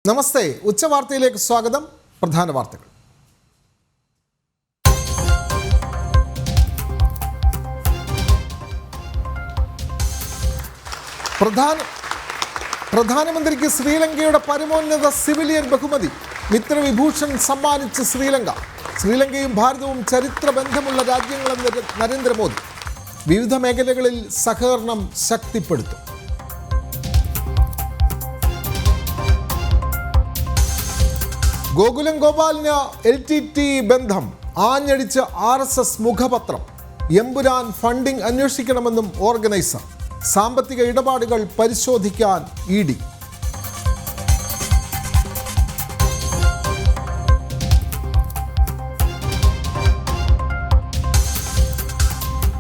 നമസ്തേ, ഉച്ചവാർത്തയിലേക്ക് സ്വാഗതം. പ്രധാന വാർത്തകൾ. പ്രധാനമന്ത്രിക്ക് ശ്രീലങ്കയുടെ പരമോന്നത സിവിലിയൻ ബഹുമതി മിത്രവിഭൂഷൺ സമ്മാനിച്ച് ശ്രീലങ്ക. ശ്രീലങ്കയും ഭാരതവും ചരിത്ര ബന്ധമുള്ള രാജ്യങ്ങളെന്ന് നരേന്ദ്രമോദി. വിവിധ മേഖലകളിൽ സഹകരണം ശക്തിപ്പെടുത്തും. ഗോകുലം ഗോപാലിന് LTT ബന്ധം ആഞ്ഞടിച്ച് RSS മുഖപത്രം. എമ്പുരാൻ ഫണ്ടിംഗ് അന്വേഷിക്കണമെന്നും ഓർഗനൈസർ. സാമ്പത്തിക ഇടപാടുകൾ പരിശോധിക്കാൻ ED.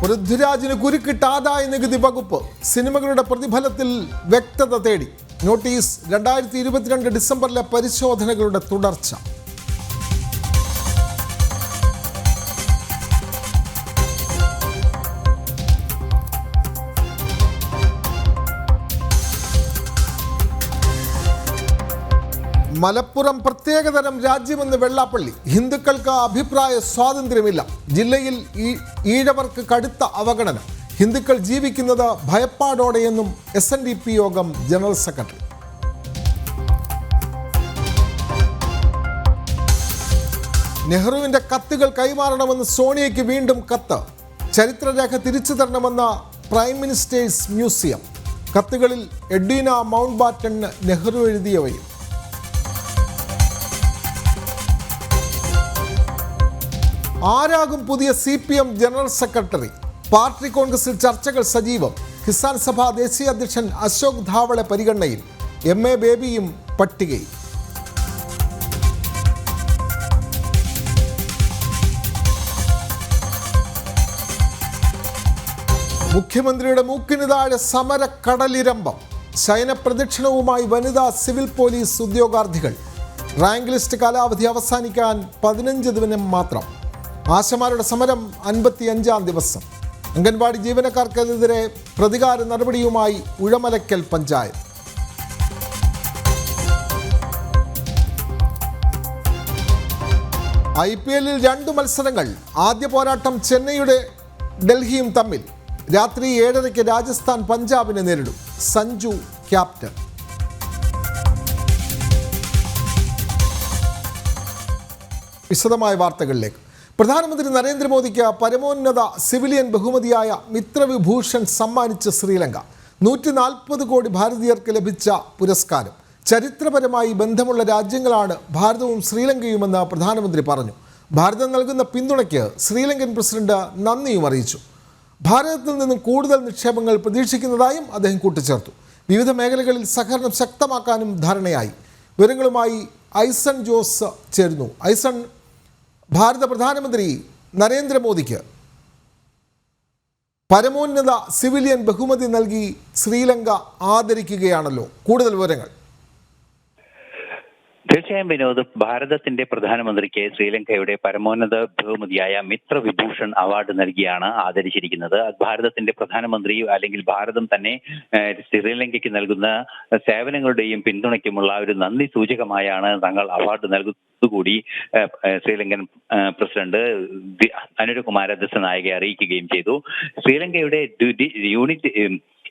പൃഥ്വിരാജിന് കുരുക്കിട്ട് ആദായ നികുതി വകുപ്പ്. സിനിമകളുടെ പ്രതിഫലത്തിൽ വ്യക്തത തേടി. നോട്ടീസ് 2022 ഡിസംബറിലെ പരിശോധനകളുടെ തുടർച്ച. മലപ്പുറം പ്രത്യേകതരം രാജ്യമെന്ന് വെള്ളാപ്പള്ളി. ഹിന്ദുക്കൾക്ക് അഭിപ്രായ സ്വാതന്ത്ര്യമില്ല. ജില്ലയിൽ ഈഴവർക്ക് കടുത്ത അവഗണന. ഹിന്ദുക്കൾ ജീവിക്കുന്നത് ഭയപ്പാടോടെയെന്നും SNDP യോഗം ജനറൽ സെക്രട്ടറി. നെഹ്റുവിൻ്റെ കത്തുകൾ കൈമാറണമെന്ന് സോണിയയ്ക്ക് വീണ്ടും കത്ത്. ചരിത്രരേഖ തിരിച്ചു തരണമെന്ന പ്രൈം മിനിസ്റ്റേഴ്സ് മ്യൂസിയം. കത്തുകളിൽ എഡ്വിന മൗണ്ട് ബാറ്റന് നെഹ്റു എഴുതിയവയും. ആരാകും പുതിയ CPM ജനറൽ സെക്രട്ടറി? പാർട്ടി കോൺഗ്രസിൽ ചർച്ചകൾ സജീവം. കിസാൻ സഭ ദേശീയ അധ്യക്ഷൻ അശോക് ധാവളെ പരിഗണനയിൽ. MA ബേബിയും പട്ടികയിൽ. മുഖ്യമന്ത്രിയുടെ മൂക്കിന് താഴെ സമരക്കടലിരമ്പം. ശയനപ്രദക്ഷിണവുമായി വനിതാ സിവിൽ പോലീസ് ഉദ്യോഗാർത്ഥികൾ. റാങ്ക് ലിസ്റ്റ് കാലാവധി അവസാനിക്കാൻ 15 ദിനം മാത്രം. ആശമാരുടെ സമരം 55-ാം ദിവസം. അംഗൻവാടി ജീവനക്കാർക്കെതിരെ പ്രതികാര നടപടിയുമായി ഉഴമലക്കൽ പഞ്ചായത്ത്. IPL-ൽ 2 മത്സരങ്ങൾ. ആദ്യ പോരാട്ടം ചെന്നൈയുടെ ഡൽഹിയും തമ്മിൽ. രാത്രി 7:30 രാജസ്ഥാൻ പഞ്ചാബിനെ നേരിടും. സഞ്ജു ക്യാപ്റ്റൻ. വിശദമായ വാർത്തകളിലേക്ക്. പ്രധാനമന്ത്രി നരേന്ദ്രമോദിക്ക് പരമോന്നത സിവിലിയൻ ബഹുമതിയായ മിത്രവിഭൂഷൺ സമ്മാനിച്ച് ശ്രീലങ്ക. 140 കോടി ഭാരതീയർക്ക് ലഭിച്ച പുരസ്കാരം. ചരിത്രപരമായി ബന്ധമുള്ള രാജ്യങ്ങളാണ് ഭാരതവും ശ്രീലങ്കയുമെന്ന് പ്രധാനമന്ത്രി പറഞ്ഞു. ഭാരതം നൽകുന്ന പിന്തുണയ്ക്ക് ശ്രീലങ്കൻ പ്രസിഡന്റ് നന്ദിയും അറിയിച്ചു. ഭാരതത്തിൽ നിന്നും കൂടുതൽ നിക്ഷേപങ്ങൾ പ്രതീക്ഷിക്കുന്നതായും അദ്ദേഹം കൂട്ടിച്ചേർത്തു. വിവിധ മേഖലകളിൽ സഹകരണം ശക്തമാക്കാനും ധാരണയായി. വിവരങ്ങളുമായി ഐസൺ ജോസ് ചേരുന്നു. ഐസൺ, ഭാരത പ്രധാനമന്ത്രി നരേന്ദ്രമോദിക്ക് പരമോന്നത സിവിലിയൻ ബഹുമതി നൽകി ശ്രീലങ്ക ആദരിക്കുകയാണല്ലോ. കൂടുതൽ വിവരങ്ങൾ. തീർച്ചയായും വിനോദ്, ഭാരതത്തിന്റെ പ്രധാനമന്ത്രിക്ക് ശ്രീലങ്കയുടെ പരമോന്നത ബഹുമതിയായ മിത്രവിഭൂഷൺ അവാർഡ് നൽകിയാണ് ആദരിച്ചിരിക്കുന്നത്. ഭാരതത്തിന്റെ പ്രധാനമന്ത്രി അല്ലെങ്കിൽ ഭാരതം തന്നെ ശ്രീലങ്കയ്ക്ക് നൽകുന്ന സേവനങ്ങളുടെയും പിന്തുണയ്ക്കുമുള്ള ഒരു നന്ദി സൂചകമായാണ് തങ്ങൾ അവാർഡ് നൽകുന്നതുകൂടി ശ്രീലങ്കൻ പ്രസിഡന്റ് അനുരകുമാര ദിസനായകെ അറിയിക്കുകയും ചെയ്തു. ശ്രീലങ്കയുടെ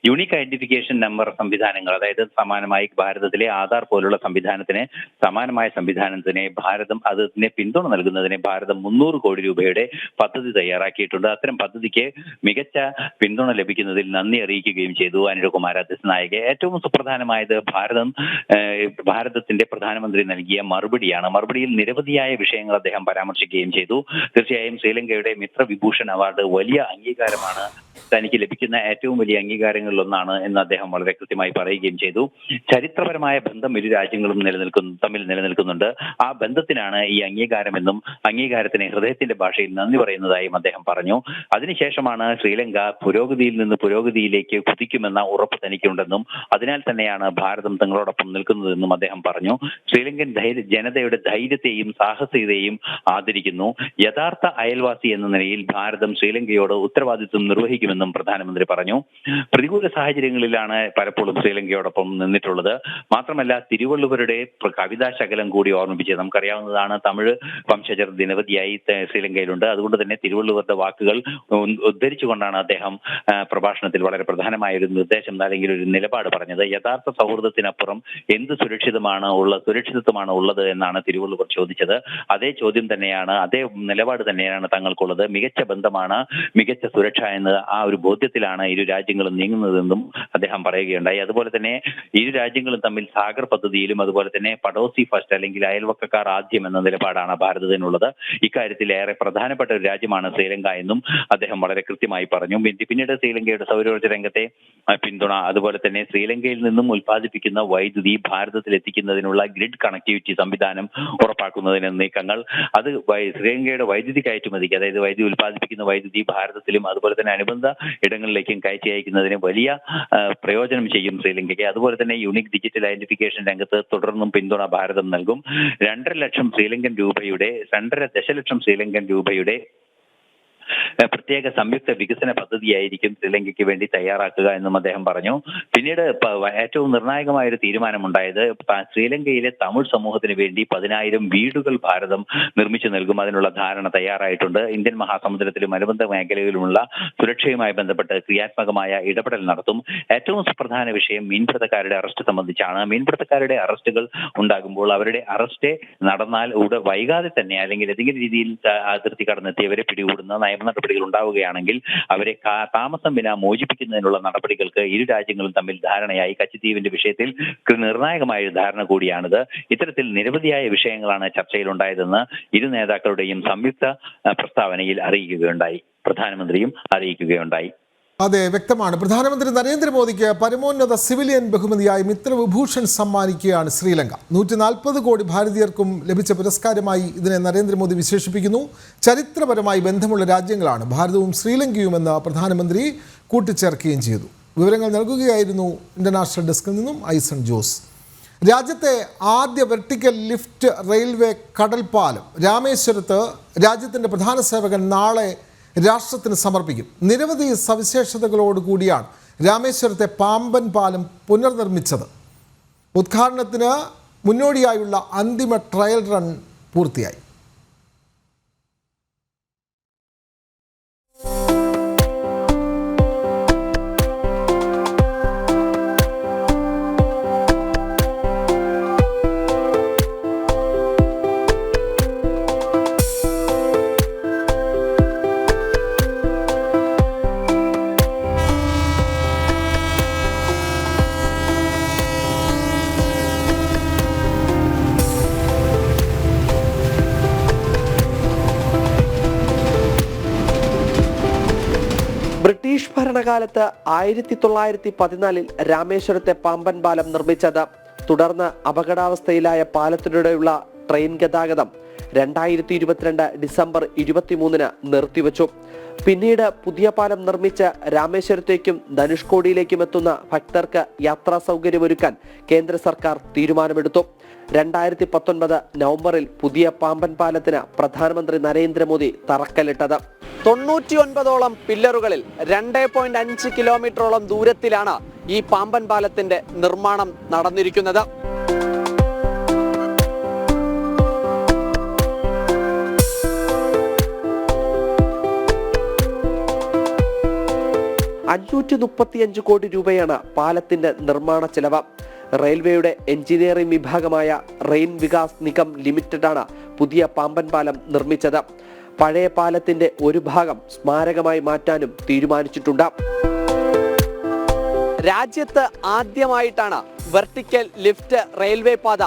യൂണിക് ഐഡന്റിഫിക്കേഷൻ നമ്പർ സംവിധാനങ്ങൾ, അതായത് സമാനമായി ഭാരതത്തിലെ ആധാർ പോലുള്ള സമാനമായ സംവിധാനത്തിന് ഭാരതം അതിനെ പിന്തുണ നൽകുന്നതിന് ഭാരതം 300 കോടി രൂപയുടെ പദ്ധതി തയ്യാറാക്കിയിട്ടുണ്ട്. അത്തരം പദ്ധതിക്ക് മികച്ച പിന്തുണ ലഭിക്കുന്നതിൽ നന്ദി അറിയിക്കുകയും ചെയ്തു അനുരകുമാര ദിസനായകെ. ഏറ്റവും സുപ്രധാനമായത് ഭാരതത്തിന്റെ പ്രധാനമന്ത്രി നൽകിയ മറുപടിയാണ്. മറുപടിയിൽ നിരവധിയായ വിഷയങ്ങൾ അദ്ദേഹം പരാമർശിക്കുകയും ചെയ്തു. തീർച്ചയായും ശ്രീലങ്കയുടെ മിത്രവിഭൂഷൺ അവാർഡ് വലിയ അംഗീകാരമാണ്, തനിക്ക് ലഭിക്കുന്ന ഏറ്റവും വലിയ അംഗീകാരങ്ങളിലൊന്നാണ് എന്ന് അദ്ദേഹം വളരെ കൃത്യമായി പറയുകയും ചെയ്തു. ചരിത്രപരമായ ബന്ധം ഇരു രാജ്യങ്ങളും തമ്മിൽ നിലനിൽക്കുന്നുണ്ട്. ആ ബന്ധത്തിനാണ് ഈ അംഗീകാരമെന്നും അംഗീകാരത്തിന് ഹൃദയത്തിന്റെ ഭാഷയിൽ നന്ദി പറയുന്നതായും അദ്ദേഹം പറഞ്ഞു. അതിനുശേഷമാണ് ശ്രീലങ്ക പുരോഗതിയിൽ നിന്ന് പുരോഗതിയിലേക്ക് കുതിക്കുമെന്ന ഉറപ്പ് തനിക്കുണ്ടെന്നും അതിനാൽ തന്നെയാണ് ഭാരതം തങ്ങളോടൊപ്പം നിൽക്കുന്നതെന്നും അദ്ദേഹം പറഞ്ഞു. ശ്രീലങ്കൻ ജനതയുടെ ധൈര്യത്തെയും സാഹസികതയെയും ആദരിക്കുന്നു. യഥാർത്ഥ അയൽവാസി എന്ന നിലയിൽ ഭാരതം ശ്രീലങ്കയോട് ഉത്തരവാദിത്വം നിർവഹിക്കുമെന്നും എന്നും പ്രധാനമന്ത്രി പറഞ്ഞു. പ്രതികൂല സാഹചര്യങ്ങളിലാണ് പലപ്പോഴും ശ്രീലങ്കയോടൊപ്പം നിന്നിട്ടുള്ളത്. മാത്രമല്ല തിരുവള്ളുവരുടെ കവിതാ ശകലം കൂടി ഓർമ്മിപ്പിച്ച് നമുക്കറിയാവുന്നതാണ്, തമിഴ് വംശജർ നിരവധിയായി ശ്രീലങ്കയിലുണ്ട്. അതുകൊണ്ട് തന്നെ തിരുവള്ളുവരുടെ വാക്കുകൾ ഉദ്ധരിച്ചുകൊണ്ടാണ് അദ്ദേഹം പ്രഭാഷണത്തിൽ വളരെ പ്രധാനമായ ഒരു നിർദ്ദേശം അല്ലെങ്കിൽ ഒരു നിലപാട് പറഞ്ഞത്. യഥാർത്ഥ സൗഹൃദത്തിനപ്പുറം എന്ത് സുരക്ഷിതത്വമാണ് ഉള്ളത് എന്നാണ് തിരുവള്ളുവർ ചോദിച്ചത്. അതേ ചോദ്യം തന്നെയാണ്, അതേ നിലപാട് തന്നെയാണ് തങ്ങൾക്കുള്ളത്. മികച്ച ബന്ധമാണ് മികച്ച സുരക്ഷ എന്ന് ആ ഒരു ബോധ്യത്തിലാണ് ഇരു രാജ്യങ്ങളും നീങ്ങുന്നതെന്നും അദ്ദേഹം പറയുകയുണ്ടായി. അതുപോലെ തന്നെ ഇരു രാജ്യങ്ങളും തമ്മിൽ സാഗർ പദ്ധതിയിലും അതുപോലെ തന്നെ പഡോസി ഫസ്റ്റ് അല്ലെങ്കിൽ അയൽവക്കക്കാർ ആദ്യം എന്ന നിലപാടാണ് ഭാരതത്തിനുള്ളത്. ഇക്കാര്യത്തിൽ ഏറെ പ്രധാനപ്പെട്ട ഒരു രാജ്യമാണ് ശ്രീലങ്ക എന്നും അദ്ദേഹം വളരെ കൃത്യമായി പറഞ്ഞു. പിന്നീട് ശ്രീലങ്കയുടെ സൗരോർജ്ജ രംഗത്തെ പിന്തുണ, അതുപോലെ തന്നെ ശ്രീലങ്കയിൽ നിന്നും ഉൽപ്പാദിപ്പിക്കുന്ന വൈദ്യുതി ഭാരതത്തിൽ എത്തിക്കുന്നതിനുള്ള ഗ്രിഡ് കണക്ടിവിറ്റി സംവിധാനം ഉറപ്പാക്കുന്നതിന് നീക്കങ്ങൾ, അത് ശ്രീലങ്കയുടെ വൈദ്യുതി കയറ്റുമതിക്ക്, അതായത് വൈദ്യുതി ഉൽപ്പാദിപ്പിക്കുന്ന വൈദ്യുതി ഭാരതത്തിലും അതുപോലെ തന്നെ അനുബന്ധ ഇടങ്ങളിലേക്കും കയറ്റി അയക്കുന്നതിന് വലിയ പ്രയോജനം ചെയ്യും ശ്രീലങ്കയ്ക്ക്. അതുപോലെ തന്നെ യൂണിക് ഡിജിറ്റൽ ഐഡന്റിഫിക്കേഷൻ രംഗത്ത് തുടർന്നും പിന്തുണ ഭാരതം നൽകും. 2.5 ദശലക്ഷം ശ്രീലങ്കൻ രൂപയുടെ പ്രത്യേക സംയുക്ത വികസന പദ്ധതിയായിരിക്കും ശ്രീലങ്കയ്ക്ക് വേണ്ടി തയ്യാറാക്കുക എന്നും അദ്ദേഹം പറഞ്ഞു. പിന്നീട് ഏറ്റവും നിർണായകമായ ഒരു തീരുമാനമുണ്ടായത് ശ്രീലങ്കയിലെ തമിഴ് സമൂഹത്തിന് വേണ്ടി 10,000 വീടുകൾ ഭാരതം നിർമ്മിച്ചു നൽകും. അതിനുള്ള ധാരണ തയ്യാറായിട്ടുണ്ട്. ഇന്ത്യൻ മഹാസമുദ്രത്തിലും അനുബന്ധ മേഖലയിലുമുള്ള സുരക്ഷയുമായി ബന്ധപ്പെട്ട് ക്രിയാത്മകമായ ഇടപെടൽ നടത്തും. ഏറ്റവും സുപ്രധാന വിഷയം മീൻപിടുത്തക്കാരുടെ അറസ്റ്റ് സംബന്ധിച്ചാണ്. മീൻപിടുത്തക്കാരുടെ അറസ്റ്റുകൾ ഉണ്ടാകുമ്പോൾ അവരുടെ അറസ്റ്റ് നടന്നാൽ വൈകാതെ തന്നെ അല്ലെങ്കിൽ ഏതെങ്കിലും രീതിയിൽ അതിർത്തി കടന്നെത്തിയവരെ പിടികൂടുന്ന നടപടികൾ ഉണ്ടാവുകയാണെങ്കിൽ അവരെ താമസം വിന മോചിപ്പിക്കുന്നതിനുള്ള നടപടികൾക്ക് ഇരു രാജ്യങ്ങളും തമ്മിൽ ധാരണയായി. കച്ചിദ്വീപിന്റെ വിഷയത്തിൽ നിർണായകമായ ഒരു ധാരണ കൂടിയാണിത്. ഇത്തരത്തിൽ നിരവധിയായ വിഷയങ്ങളാണ് ചർച്ചയിലുണ്ടായതെന്ന് ഇരു നേതാക്കളുടെയും സംയുക്ത പ്രസ്താവനയിൽ പ്രധാനമന്ത്രിയും അറിയിക്കുകയുണ്ടായി. അതെ, വ്യക്തമാണ്. പ്രധാനമന്ത്രി നരേന്ദ്രമോദിക്ക് പരമോന്നത സിവിലിയൻ ബഹുമതിയായി മിത്രവിഭൂഷൺ സമ്മാനിക്കുകയാണ് ശ്രീലങ്ക. 140 കോടി ഭാരതീയർക്കും ലഭിച്ച പുരസ്കാരമായി ഇതിനെ നരേന്ദ്രമോദി വിശേഷിപ്പിക്കുന്നു. ചരിത്രപരമായി ബന്ധമുള്ള രാജ്യങ്ങളാണ് ഭാരതവും ശ്രീലങ്കയുമെന്ന് പ്രധാനമന്ത്രി കൂട്ടിച്ചേർക്കുകയും ചെയ്തു. വിവരങ്ങൾ നൽകുകയായിരുന്നു ഇന്റർനാഷണൽ ഡെസ്കിൽ നിന്നും ഐസൺ ജോസ്. രാജ്യത്തെ ആദ്യ വെർട്ടിക്കൽ ലിഫ്റ്റ് റെയിൽവേ കടൽപ്പാലം രാമേശ്വരത്ത് രാജ്യത്തിൻ്റെ പ്രധാന സേവകൻ നാളെ രാഷ്ട്രത്തിന് സമർപ്പിക്കും. നിരവധി സവിശേഷതകളോടുകൂടിയാണ് രാമേശ്വരത്തെ പാമ്പൻ പാലം പുനർനിർമ്മിച്ചത്. ഉദ്ഘാടനത്തിന് മുന്നോടിയായുള്ള അന്തിമ ട്രയൽ റൺ പൂർത്തിയായി. ബ്രിട്ടീഷ് ഭരണകാലത്ത് 1914 രാമേശ്വരത്തെ പാമ്പൻ പാലം നിർമ്മിച്ചത്. തുടർന്ന് അപകടാവസ്ഥയിലായ പാലത്തിലൂടെയുള്ള ട്രെയിൻ ഗതാഗതം 2022 ഡിസംബർ 23 നിർത്തിവച്ചു. പിന്നീട് പുതിയ പാലം നിർമ്മിച്ച് രാമേശ്വരത്തേക്കും ധനുഷ്കോടിയിലേക്കും എത്തുന്ന ഭക്തർക്ക് യാത്രാ സൗകര്യമൊരുക്കാൻ കേന്ദ്ര സർക്കാർ തീരുമാനമെടുത്തു. 2019 നവംബറിൽ പുതിയ പാമ്പൻ പാലത്തിന് പ്രധാനമന്ത്രി നരേന്ദ്രമോദി തറക്കല്ലിട്ടത്. 99ഓളം പില്ലറുകളിൽ 2.5 കിലോമീറ്ററോളം ദൂരത്തിലാണ് ഈ പാമ്പൻ പാലത്തിന്റെ നിർമ്മാണം നടന്നിരിക്കുന്നത്. $535 കോടി രൂപയാണ് പാലത്തിന്റെ നിർമ്മാണ ചെലവ്. റെയിൽവേയുടെ എഞ്ചിനീയറിംഗ് വിഭാഗമായ റെയിൻ വികാസ് നിഗം ലിമിറ്റഡാണ് പുതിയ പാമ്പൻ പാലം നിർമ്മിച്ചത്. പഴയ പാലത്തിന്റെ ഒരു ഭാഗം സ്മാരകമായി മാറ്റാനും തീരുമാനിച്ചിട്ടുണ്ട്. രാജ്യത്ത് ആദ്യമായിട്ടാണ് വെർട്ടിക്കൽ ലിഫ്റ്റ് റെയിൽവേ പാത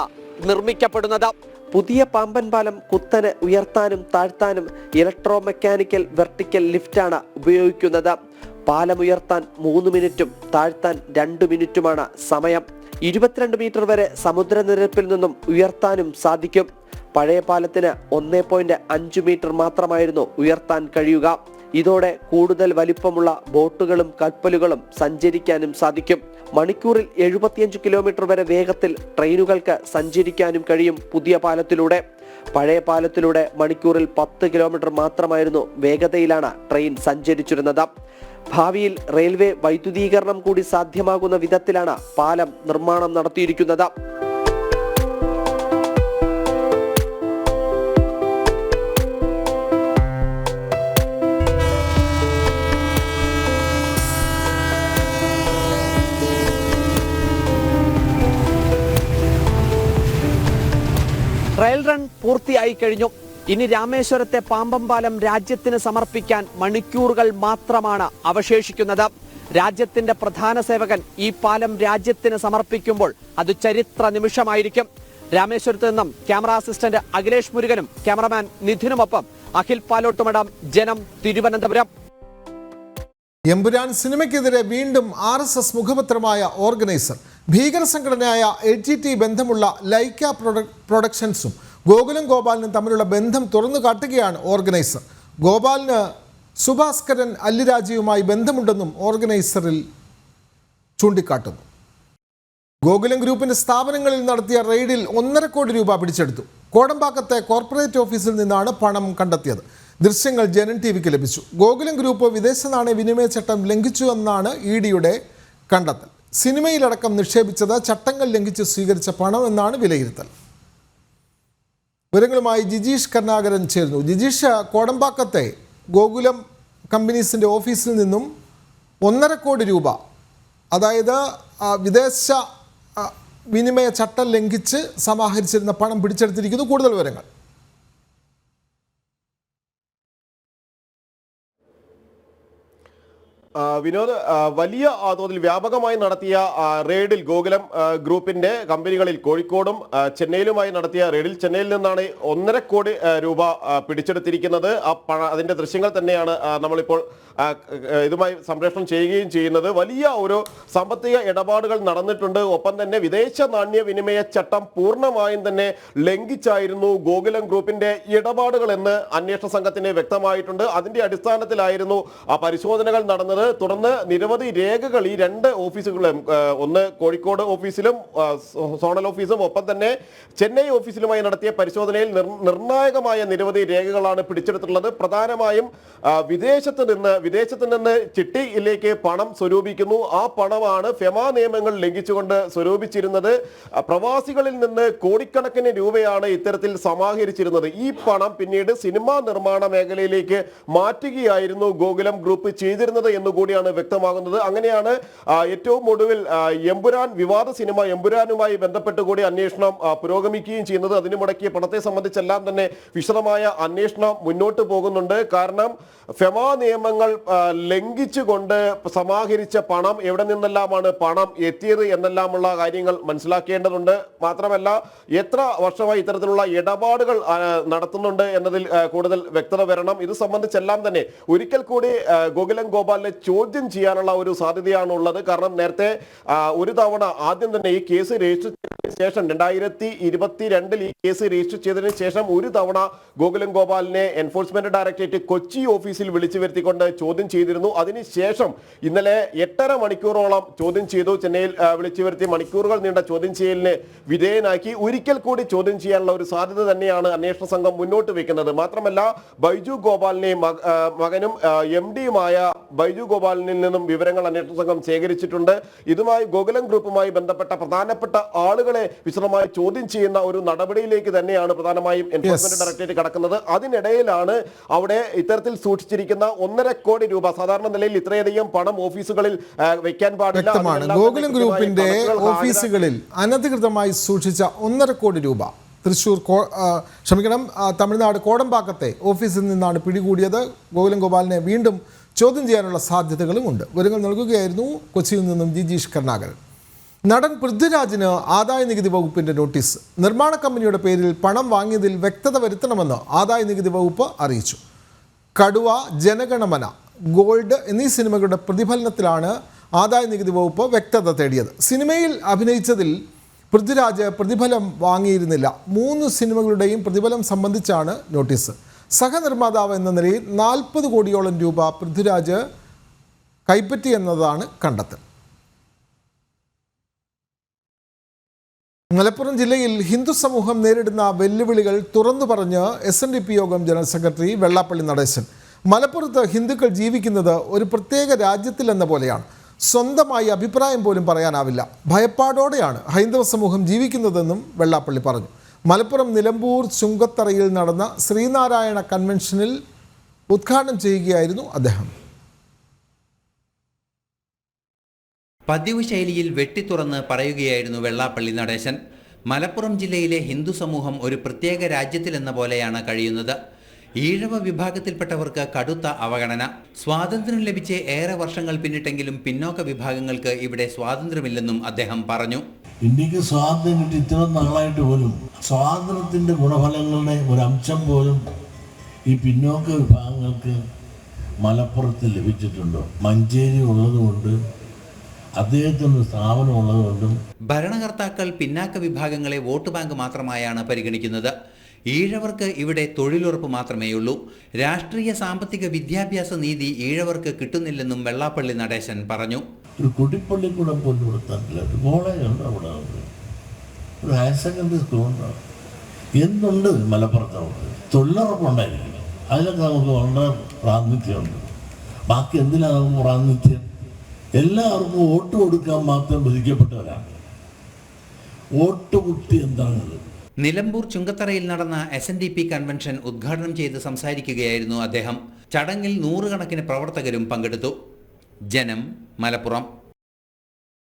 നിർമ്മിക്കപ്പെടുന്നത്. പുതിയ പാമ്പൻ പാലം കുത്തനെ ഉയർത്താനും താഴ്ത്താനും ഇലക്ട്രോ മെക്കാനിക്കൽ വെർട്ടിക്കൽ ലിഫ്റ്റാണ് ഉപയോഗിക്കുന്നത്. പാലം ഉയർത്താൻ 3 മിനിറ്റും താഴ്ത്താൻ 2 മിനിറ്റുമാണ് സമയം. 22 മീറ്റർ വരെ സമുദ്രനിരപ്പിൽ നിന്നും ഉയർത്താനും സാധിക്കും. പഴയ പാലത്തിന് 1.5 മീറ്റർ മാത്രമായിരുന്നു ഉയർത്താൻ കഴിയുക. ഇതോടെ കൂടുതൽ വലിപ്പമുള്ള ബോട്ടുകളും കപ്പലുകളും സഞ്ചരിക്കാനും സാധിക്കും. മണിക്കൂറിൽ 75 കിലോമീറ്റർ വരെ വേഗത്തിൽ ട്രെയിനുകൾക്ക് സഞ്ചരിക്കാനും കഴിയും പുതിയ പാലത്തിലൂടെ. പഴയ പാലത്തിലൂടെ മണിക്കൂറിൽ 10 കിലോമീറ്റർ മാത്രമായിരുന്നു വേഗതയിലാണ് ട്രെയിൻ സഞ്ചരിച്ചിരുന്നത്. ഭാവിയിൽ റെയിൽവേ വൈദ്യുതീകരണം കൂടി സാധ്യമാകുന്ന വിധത്തിലാണ് പാലം നിർമ്മാണം നടത്തിയിരിക്കുന്നത്. ട്രയൽ റൺ പൂർത്തിയായി കഴിഞ്ഞു. ഇനി രാമേശ്വരത്തെ പാമ്പം പാലം രാജ്യത്തിന് സമർപ്പിക്കാൻ മണിക്കൂറുകൾ മാത്രമാണ് അവശേഷിക്കുന്നത്. രാജ്യത്തിന്റെ പ്രധാന സേവകൻ ഈ പാലം രാജ്യത്തിന് സമർപ്പിക്കുമ്പോൾ അത് ചരിത്ര നിമിഷമായിരിക്കും. രാമേശ്വരത്ത് നിന്നും ക്യാമറ അസിസ്റ്റന്റ് അഖിലേഷ് മുരുകനും ക്യാമറമാൻ നിധിനുമൊപ്പം അഖിൽ പാലോട്ടുമടം, ജനം, തിരുവനന്തപുരം. എമ്പുരാൻ സിനിമയ്ക്കെതിരെ വീണ്ടും RSS മുഖപത്രമായ ഓർഗനൈസർ. ഭീകര സംഘടനയായ LTT ബന്ധമുള്ള ലൈക്ക പ്രൊഡക്ഷൻസും ഗോകുലം ഗോപാലിനും തമ്മിലുള്ള ബന്ധം തുറന്നു കാട്ടുകയാണ് ഓർഗനൈസർ. ഗോപാലിന് സുഭാസ്കരൻ അല്ലിരാജയുമായി ബന്ധമുണ്ടെന്നും ഓർഗനൈസറിൽ ചൂണ്ടിക്കാട്ടുന്നു. ഗോകുലം ഗ്രൂപ്പിന്റെ സ്ഥാപനങ്ങളിൽ നടത്തിയ റെയ്ഡിൽ 1.5 കോടി രൂപ പിടിച്ചെടുത്തു. കോടമ്പാക്കത്തെ കോർപ്പറേറ്റ് ഓഫീസിൽ നിന്നാണ് പണം കണ്ടെത്തിയത്. ദൃശ്യങ്ങൾ ജനൻ TVക്ക് ലഭിച്ചു. ഗോകുലം ഗ്രൂപ്പ് വിദേശ നാണയ വിനിമയ ചട്ടം ലംഘിച്ചു എന്നാണ് EDയുടെ കണ്ടെത്തൽ. സിനിമയിലടക്കം നിക്ഷേപിച്ചത് ചട്ടങ്ങൾ ലംഘിച്ച് സ്വീകരിച്ച പണം എന്നാണ് വിലയിരുത്തൽ. വിവരങ്ങളുമായി ജിജീഷ് കരുണാകരൻ ചേർന്നു. ജിജീഷ്, കോടമ്പാക്കത്തെ ഗോകുലം കമ്പനീസിൻ്റെ ഓഫീസിൽ നിന്നും 1.5 കോടി രൂപ, അതായത് വിദേശ വിനിമയ ചട്ടം ലംഘിച്ച് സമാഹരിച്ചിരുന്ന പണം പിടിച്ചെടുത്തിരിക്കുന്നു. കൂടുതൽ വിവരങ്ങൾ. വിനോദ്, വലിയ തോതിൽ വ്യാപകമായി നടത്തിയ റെയ്ഡിൽ ഗോകുലം ഗ്രൂപ്പിന്റെ കമ്പനികളിൽ കോഴിക്കോടും ചെന്നൈയിലുമായി നടത്തിയ റെയ്ഡിൽ ചെന്നൈയിൽ നിന്നാണ് 1.5 കോടി രൂപ പിടിച്ചെടുത്തിരിക്കുന്നത്. അതിന്റെ ദൃശ്യങ്ങൾ തന്നെയാണ് നമ്മളിപ്പോൾ ഇതുമായി സംപ്രേഷണം ചെയ്യുകയും ചെയ്യുന്നത്. വലിയ ഒരു സാമ്പത്തിക ഇടപാടുകൾ നടന്നിട്ടുണ്ട്. ഒപ്പം തന്നെ വിദേശ നാണ്യ വിനിമയ ചട്ടം പൂർണ്ണമായും തന്നെ ലംഘിച്ചായിരുന്നു ഗോകുലം ഗ്രൂപ്പിന്റെ ഇടപാടുകൾ എന്ന് അന്വേഷണ സംഘത്തിന് വ്യക്തമായിട്ടുണ്ട്. അതിന്റെ അടിസ്ഥാനത്തിലായിരുന്നു പരിശോധനകൾ നടന്നത്. തുടർന്ന് നിരവധി രേഖകൾ ഈ 2 ഓഫീസുകളും, ഒന്ന് കോഴിക്കോട് ഓഫീസിലും സോണൽ ഓഫീസും ഒപ്പം തന്നെ ചെന്നൈ ഓഫീസിലുമായി നടത്തിയ പരിശോധനയിൽ നിർണായകമായ നിരവധി രേഖകളാണ് പിടിച്ചെടുത്തിട്ടുള്ളത്. പ്രധാനമായും വിദേശത്ത് നിന്ന് ചിട്ടിയിലേക്ക് പണം സ്വരൂപിക്കുന്നു. ആ പണമാണ് ഫെമ നിയമങ്ങൾ ലംഘിച്ചുകൊണ്ട് സ്വരൂപിച്ചിരുന്നത്. പ്രവാസികളിൽ നിന്ന് കോടിക്കണക്കിന് രൂപയാണ് ഇത്തരത്തിൽ സമാഹരിച്ചിരുന്നത്. ഈ പണം പിന്നീട് സിനിമാ നിർമ്മാണ മേഖലയിലേക്ക് മാറ്റുകയായിരുന്നു ഗോകുലം ഗ്രൂപ്പ് ചെയ്തിരുന്നത് എന്നുകൂടിയാണ് വ്യക്തമാകുന്നത്. അങ്ങനെയാണ് ഏറ്റവും ഒടുവിൽ എമ്പുരാൻ വിവാദ സിനിമ എമ്പുരാനുമായി ബന്ധപ്പെട്ട് കൂടി അന്വേഷണം പുരോഗമിക്കുകയും ചെയ്യുന്നത്. അതിന് മുടക്കിയ പണത്തെ സംബന്ധിച്ചെല്ലാം തന്നെ വിശദമായ അന്വേഷണം മുന്നോട്ട് പോകുന്നുണ്ട്. കാരണം ഫെമ നിയമങ്ങൾ ലംഘിച്ചുകൊണ്ട് സമാഹരിച്ച പണം എവിടെ നിന്നെല്ലാമാണ് പണം എത്തിയത് എന്നെല്ലാമുള്ള കാര്യങ്ങൾ മനസ്സിലാക്കേണ്ടതുണ്ട്. മാത്രമല്ല, എത്ര വർഷമായി ഇത്തരത്തിലുള്ള ഇടപാടുകൾ നടത്തുന്നുണ്ട് എന്നതിൽ കൂടുതൽ വ്യക്തത വരണം. ഇത് സംബന്ധിച്ചെല്ലാം തന്നെ ഒരിക്കൽ കൂടി ഗോകുലം ഗോപാലിനെ ചോദ്യം ചെയ്യാനുള്ള ഒരു സാധ്യതയാണ് ഉള്ളത്. കാരണം നേരത്തെ ഒരു തവണ ആദ്യം തന്നെ ഈ കേസ് രജിസ്റ്റർ ചെയ്തതിനു ശേഷം 2022 ഈ കേസ് രജിസ്റ്റർ ചെയ്തതിനു ശേഷം ഒരു തവണ ഗോകുലം ഗോപാലിനെ എൻഫോഴ്സ്മെന്റ് ഡയറക്ടറേറ്റ് കൊച്ചി ഓഫീസിൽ വിളിച്ചു വരുത്തിക്കൊണ്ട് ചോദ്യം ചെയ്തിരുന്നു. അതിനുശേഷം ഇന്നലെ 8.5 മണിക്കൂറോളം ചോദ്യം ചെയ്തു. ചെന്നൈയിൽ വിളിച്ചു വരുത്തി മണിക്കൂറുകൾ നീണ്ട ചോദ്യം ചെയ്യലിന് വിധേയനാക്കി. ഒരിക്കൽ കൂടി ചോദ്യം ചെയ്യാനുള്ള ഒരു സാധ്യത തന്നെയാണ് അന്വേഷണ സംഘം മുന്നോട്ട് വെക്കുന്നത്. മാത്രമല്ല, ബൈജു ഗോപാലിനെയും മകനും MDയുമായ ബൈജു ഗോപാലിനിൽ നിന്നും വിവരങ്ങൾ അന്വേഷണ സംഘം ശേഖരിച്ചിട്ടുണ്ട്. ഇതുമായി ഗോകുലം ഗ്രൂപ്പുമായി ബന്ധപ്പെട്ട പ്രധാനപ്പെട്ട ആളുകളെ വിശദമായി ചോദ്യം ചെയ്യുന്ന ഒരു നടപടിയിലേക്ക് തന്നെയാണ് പ്രധാനമായും എൻഫോഴ്സ്മെന്റ് ഡയറക്ടറേറ്റ് കടക്കുന്നത്. അതിനിടയിലാണ് അവിടെ ഇത്തരത്തിൽ സൂക്ഷിച്ചിരിക്കുന്ന 1.5 കോടി രൂപ, സാധാരണ നിലയിൽ ഇത്രയധികം പണം ഓഫീസുകളിൽ വെക്കാൻ പാടില്ല. ഗോകുലം ഗ്രൂപ്പിന്റെ ഓഫീസുകളിൽ അനധികൃതമായി സൂക്ഷിച്ച 1.5 കോടി രൂപ തമിഴ്നാട് കോടമ്പാക്കത്തെ ഓഫീസിൽ നിന്നാണ് പിടികൂടിയത്. ഗോകുലം ഗോപാലിനെ വീണ്ടും ചോദ്യം ചെയ്യാനുള്ള സാധ്യതകളുമുണ്ട്. വിവരങ്ങൾ നൽകുകയായിരുന്നു കൊച്ചിയിൽ നിന്നും ജിജീഷ് കരുണാകരൻ. നടൻ പൃഥ്വിരാജിന് ആദായ നികുതി വകുപ്പിന്റെ നോട്ടീസ്. നിർമ്മാണ കമ്പനിയുടെ പേരിൽ പണം വാങ്ങിയതിൽ വ്യക്തത വരുത്തണമെന്ന് ആദായ നികുതി വകുപ്പ് അറിയിച്ചു. കടുവ, ജനഗണമന, ഗോൾഡ് എന്നീ സിനിമകളുടെ പ്രതിഫലനത്തിലാണ് ആദായ നികുതി വകുപ്പ് വ്യക്തത തേടിയത്. സിനിമയിൽ അഭിനയിച്ചതിൽ പൃഥ്വിരാജ് പ്രതിഫലം വാങ്ങിയിരുന്നില്ല. 3 സിനിമകളുടെയും പ്രതിഫലം സംബന്ധിച്ചാണ് നോട്ടീസ്. സഹനിർമ്മാതാവ് എന്ന നിലയിൽ 40 കോടിയോളം രൂപ പൃഥ്വിരാജ് കൈപ്പറ്റിയെന്നതാണ് കണ്ടെത്തൽ. മലപ്പുറം ജില്ലയിൽ ഹിന്ദു സമൂഹം നേരിടുന്ന വെല്ലുവിളികൾ തുറന്നു പറഞ്ഞ് SNDP യോഗം ജനറൽ സെക്രട്ടറി വെള്ളാപ്പള്ളി നടേശൻ. മലപ്പുറത്ത് ഹിന്ദുക്കൾ ജീവിക്കുന്നത് ഒരു പ്രത്യേക രാജ്യത്തിലെന്ന പോലെയാണ്. സ്വന്തമായി അഭിപ്രായം പോലും പറയാനാവില്ല. ഭയപ്പാടോടെയാണ് ഹൈന്ദവ സമൂഹം ജീവിക്കുന്നതെന്നും വെള്ളാപ്പള്ളി പറഞ്ഞു. മലപ്പുറം നിലമ്പൂർ ചുങ്കത്തറയിൽ നടന്ന ശ്രീനാരായണ കൺവെൻഷനിൽ ഉദ്ഘാടനം ചെയ്യുകയായിരുന്നു അദ്ദേഹം. പതിവ് ശൈലിയിൽ വെട്ടിത്തുറന്ന് പറയുകയായിരുന്നു വെള്ളാപ്പള്ളി നടേശൻ. മലപ്പുറം ജില്ലയിലെ ഹിന്ദു സമൂഹം ഒരു പ്രത്യേക രാജ്യത്തിലെന്ന പോലെയാണ് കഴിയുന്നത്. ഈഴവ വിഭാഗത്തിൽപ്പെട്ടവർക്ക് കടുത്ത അവഗണന. സ്വാതന്ത്ര്യം ലഭിച്ച് ഏറെ വർഷങ്ങൾ പിന്നിട്ടെങ്കിലും പിന്നോക്ക വിഭാഗങ്ങൾക്ക് ഇവിടെ സ്വാതന്ത്ര്യമില്ലെന്നും അദ്ദേഹം പറഞ്ഞു. ഇന്ത്യക്ക് സ്വാതന്ത്ര്യം കിട്ടി ഇത്ര നാളായിട്ട് പോലും സ്വാതന്ത്ര്യത്തിൻ്റെ ഗുണഫലങ്ങളുടെ ഒരംശം പോലും ഈ പിന്നോക്ക വിഭാഗങ്ങൾക്ക് മലപ്പുറത്ത് ലഭിച്ചിട്ടുണ്ടോ? മഞ്ചേരി ഉള്ളതുകൊണ്ട്, അദ്ദേഹത്തിന് സ്ഥാപനം ഉള്ളതുകൊണ്ടും ഭരണകർത്താക്കൾ പിന്നാക്ക വിഭാഗങ്ങളെ വോട്ട് ബാങ്ക് മാത്രമായാണ് പരിഗണിക്കുന്നത്. ഈഴവർക്ക് ഇവിടെ തൊഴിലുറപ്പ് മാത്രമേയുള്ളൂ. രാഷ്ട്രീയ സാമ്പത്തിക വിദ്യാഭ്യാസ നീതി ഈഴവർക്ക് കിട്ടുന്നില്ലെന്നും വെള്ളാപ്പള്ളി നടേശൻ പറഞ്ഞു. ഒരു കുടിപ്പള്ളിക്കൂടം പോലും കൊടുത്തിട്ടില്ല. ഒരു കോളേജുണ്ട്, അവിടെ ഒരു ഹയർ സെക്കൻഡറി സ്കൂളുണ്ടോ? എന്തുണ്ട് മലപ്പുറത്ത്? നമുക്ക് തൊഴിലുറപ്പുണ്ടായിരിക്കണം. അതിലൊക്കെ നമുക്ക് വളരെ പ്രാതിനിധ്യമുണ്ട്. ബാക്കി എന്തിനാണ് നമുക്ക് പ്രാതിനിധ്യം? എല്ലാവർക്കും വോട്ട് കൊടുക്കാൻ മാത്രം വിധിക്കപ്പെട്ടവരാണ്. വോട്ട് കുത്തി എന്താണത്? നിലമ്പൂർ ചുങ്കത്തറയിൽ നടന്ന SNDP കൺവെൻഷൻ ഉദ്ഘാടനം ചെയ്ത് സംസാരിക്കുകയായിരുന്നു അദ്ദേഹം. ചടങ്ങിൽ നൂറുകണക്കിന് പ്രവർത്തകരും പങ്കെടുത്തു. ജനം, മലപ്പുറം.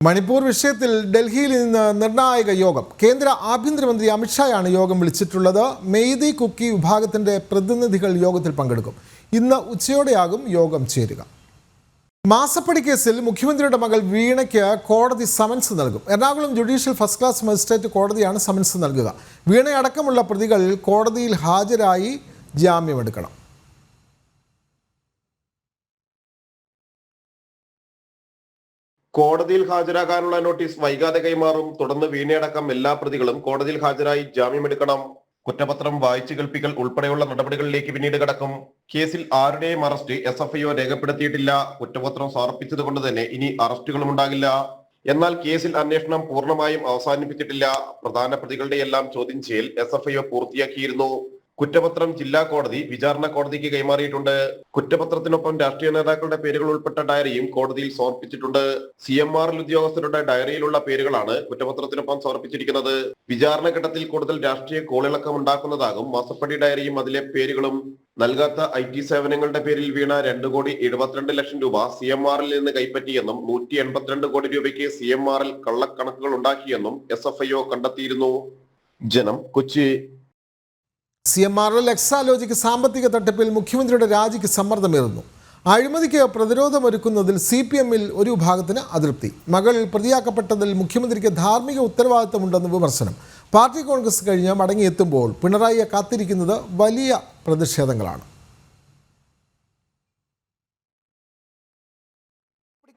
മണിപ്പൂർ വിഷയത്തിൽ ഡൽഹിയിൽ നിന്ന് നിർണായക യോഗം. കേന്ദ്ര ആഭ്യന്തരമന്ത്രി അമിത്ഷായാണ് യോഗം വിളിച്ചിട്ടുള്ളത്. മെയ്തി കുക്കി വിഭാഗത്തിൻ്റെ പ്രതിനിധികൾ യോഗത്തിൽ പങ്കെടുക്കും. ഇന്ന് ഉച്ചയോടെയാകും യോഗം ചേരുക. മാസപ്പടി കേസിൽ മുഖ്യമന്ത്രിയുടെ മകൾ വീണയ്ക്ക് കോടതി സമൻസ് നൽകും. Ernakulam judicial first class magistrate കോടതിയാണ് സമൻസ് നൽകുക. വീണയടക്കമുള്ള പ്രതികൾ കോടതിയിൽ ഹാജരായി ജാമ്യമെടുക്കണം. കോടതിയിൽ ഹാജരാകാനുള്ള നോട്ടീസ് വൈകാതെ കൈമാറും. തുടർന്ന് വീണയടക്കം എല്ലാ പ്രതികളും കോടതിയിൽ ഹാജരായി ജാമ്യമെടുക്കണം. കുറ്റപത്രം വായിച്ചു കേൾപ്പിക്കൽ ഉൾപ്പെടെയുള്ള നടപടികളിലേക്ക് പിന്നീട് കടക്കും. കേസിൽ ആരുടെയും അറസ്റ്റ് SFIO രേഖപ്പെടുത്തിയിട്ടില്ല. കുറ്റപത്രം സമർപ്പിച്ചത് കൊണ്ട് തന്നെ ഇനി അറസ്റ്റുകളും ഉണ്ടാകില്ല. എന്നാൽ കേസിൽ അന്വേഷണം പൂർണ്ണമായും അവസാനിപ്പിച്ചിട്ടില്ല. പ്രധാന പ്രതികളുടെ എല്ലാം ചോദ്യം ചെയ്യൽ SFIO പൂർത്തിയാക്കിയിരുന്നു. കുറ്റപത്രം ജില്ലാ കോടതി വിചാരണ കോടതിക്ക് കൈമാറിയിട്ടുണ്ട്. കുറ്റപത്രത്തിനൊപ്പം രാഷ്ട്രീയ നേതാക്കളുടെ പേരുകൾ ഉൾപ്പെട്ട ഡയറിയും കോടതിയിൽ സമർപ്പിച്ചിട്ടുണ്ട്. CMRL ഉദ്യോഗസ്ഥരുടെ ഡയറിയിലുള്ള പേരുകളാണ് കുറ്റപത്രത്തിനൊപ്പം സമർപ്പിച്ചിരിക്കുന്നത്. വിചാരണ ഘട്ടത്തിൽ കൂടുതൽ രാഷ്ട്രീയ കോളിളക്കം ഉണ്ടാക്കുന്നതാകും മാസപ്പടി ഡയറിയും അതിലെ പേരുകളും. നൽകാത്ത IT സേവനങ്ങളുടെ പേരിൽ വീണ 2,72,00,000 രൂപ CMRL നിന്ന് കൈപ്പറ്റിയെന്നും 182 കോടി രൂപയ്ക്ക് CMRL കള്ളക്കണക്കുകൾ ഉണ്ടാക്കിയെന്നും SFIO കണ്ടെത്തിയിരുന്നു. ജനം, കൊച്ചി. CMRL എക്സാലോജിക്ക് സാമ്പത്തിക തട്ടിപ്പിൽ മുഖ്യമന്ത്രിയുടെ രാജിക്ക് സമ്മർദ്ദമേറുന്നു. അഴിമതിക്ക് പ്രതിരോധമൊരുക്കുന്നതിൽ CPMൽ ഒരു വിഭാഗത്തിന് അതൃപ്തി. മകൾ പ്രതിയാക്കപ്പെട്ടതിൽ മുഖ്യമന്ത്രിക്ക് ധാർമ്മിക ഉത്തരവാദിത്തമുണ്ടെന്ന് വിമർശനം. പാർട്ടി കോൺഗ്രസ് കഴിഞ്ഞ് മടങ്ങിയെത്തുമ്പോൾ പിണറായിയെ കാത്തിരിക്കുന്നത് വലിയ പ്രതിഷേധങ്ങളാണ്.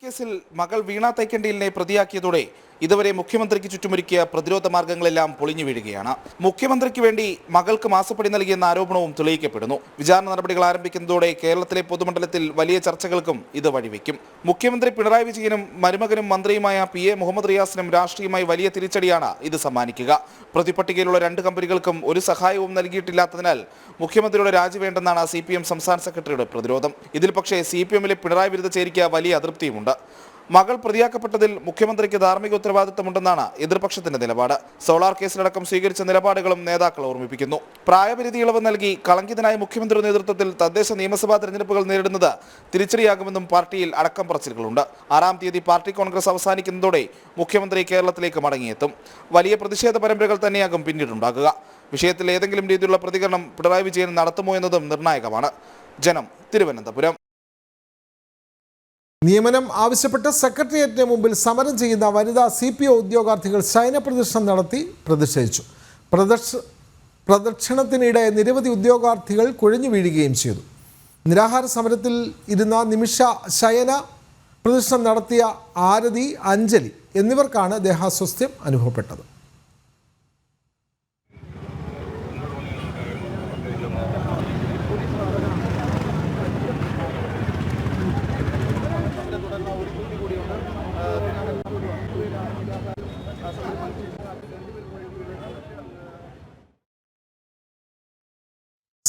കേസിൽ മകൾ വീണ തൈക്കണ്ടിലിനെ പ്രതിയാക്കിയതോടെ ഇതുവരെ മുഖ്യമന്ത്രിക്ക് ചുറ്റുമൊരുക്കിയ പ്രതിരോധ മാർഗങ്ങളെല്ലാം പൊളിഞ്ഞു വീഴുകയാണ്. മുഖ്യമന്ത്രിക്ക് വേണ്ടി മകൾക്ക് മാസപ്പടി നൽകിയെന്ന ആരോപണവും തെളിയിക്കപ്പെടുന്നു. വിചാരണ നടപടികൾ ആരംഭിക്കുന്നതോടെ കേരളത്തിലെ പൊതുമണ്ഡലത്തിൽ വലിയ ചർച്ചകൾക്കും ഇത് വഴിവെക്കും. മുഖ്യമന്ത്രി പിണറായി വിജയനും മരുമകനും മന്ത്രിയുമായ PA മുഹമ്മദ് റിയാസിനും രാഷ്ട്രീയമായി വലിയ തിരിച്ചടിയാണ് ഇത് സമ്മാനിക്കുക. പ്രതിപട്ടികയിലുള്ള 2 കമ്പനികൾക്കും ഒരു സഹായവും നൽകിയിട്ടില്ലാത്തതിനാൽ മുഖ്യമന്ത്രിയുടെ രാജി വേണ്ടെന്നാണ് CPM സംസ്ഥാന സെക്രട്ടറിയുടെ പ്രതിരോധം. ഇതിൽ പക്ഷേ CPMലെ പിണറായി വിരുദ്ധ ചേരിക്ക് വലിയ അതൃപ്തിയുമുണ്ട്. മകൾ പ്രതിയാക്കപ്പെട്ടതിൽ മുഖ്യമന്ത്രിക്ക് ധാർമ്മിക ഉത്തരവാദിത്തമുണ്ടെന്നാണ് എതിർപക്ഷത്തിന്റെ നിലപാട്. സോളാർ കേസിലടക്കം സ്വീകരിച്ച നിലപാടുകളും നേതാക്കൾ ഓർമ്മിപ്പിക്കുന്നു. പ്രായപരിധി ഇളവ് നൽകി കളങ്കിതനായ മുഖ്യമന്ത്രിയുടെ നേതൃത്വത്തിൽ തദ്ദേശ നിയമസഭാ തെരഞ്ഞെടുപ്പുകൾ നേരിടുന്നത് തിരിച്ചടിയാകുമെന്നും പാർട്ടിയിൽ അടക്കം പറച്ചിലുകളുണ്ട്. 6-ാം തീയതി പാർട്ടി കോൺഗ്രസ് അവസാനിക്കുന്നതോടെ മുഖ്യമന്ത്രി കേരളത്തിലേക്ക് മടങ്ങിയെത്തും. വലിയ പ്രതിഷേധ പരമ്പരകൾ തന്നെയാകും പിന്നീടുണ്ടാകുക. വിഷയത്തിൽ ഏതെങ്കിലും രീതിയിലുള്ള പ്രതികരണം പിണറായി വിജയൻ നടത്തുമോ എന്നതും നിർണായകമാണ്. ജനം, തിരുവനന്തപുരം. നിയമനം ആവശ്യപ്പെട്ട് സെക്രട്ടേറിയറ്റിന് മുമ്പിൽ സമരം ചെയ്യുന്ന വനിതാ CPO ഉദ്യോഗാർത്ഥികൾ ശയനപ്രദർശനം നടത്തി പ്രതിഷേധിച്ചു. പ്രദക്ഷിണത്തിനിടെ നിരവധി ഉദ്യോഗാർത്ഥികൾ കുഴഞ്ഞു വീഴുകയും ചെയ്തു. നിരാഹാര സമരത്തിൽ ഇരുന്ന നിമിഷ, ശയന പ്രദർശനം നടത്തിയ ആരതി, അഞ്ജലി എന്നിവർക്കാണ് ദേഹാസ്വാസ്ഥ്യം അനുഭവപ്പെട്ടത്.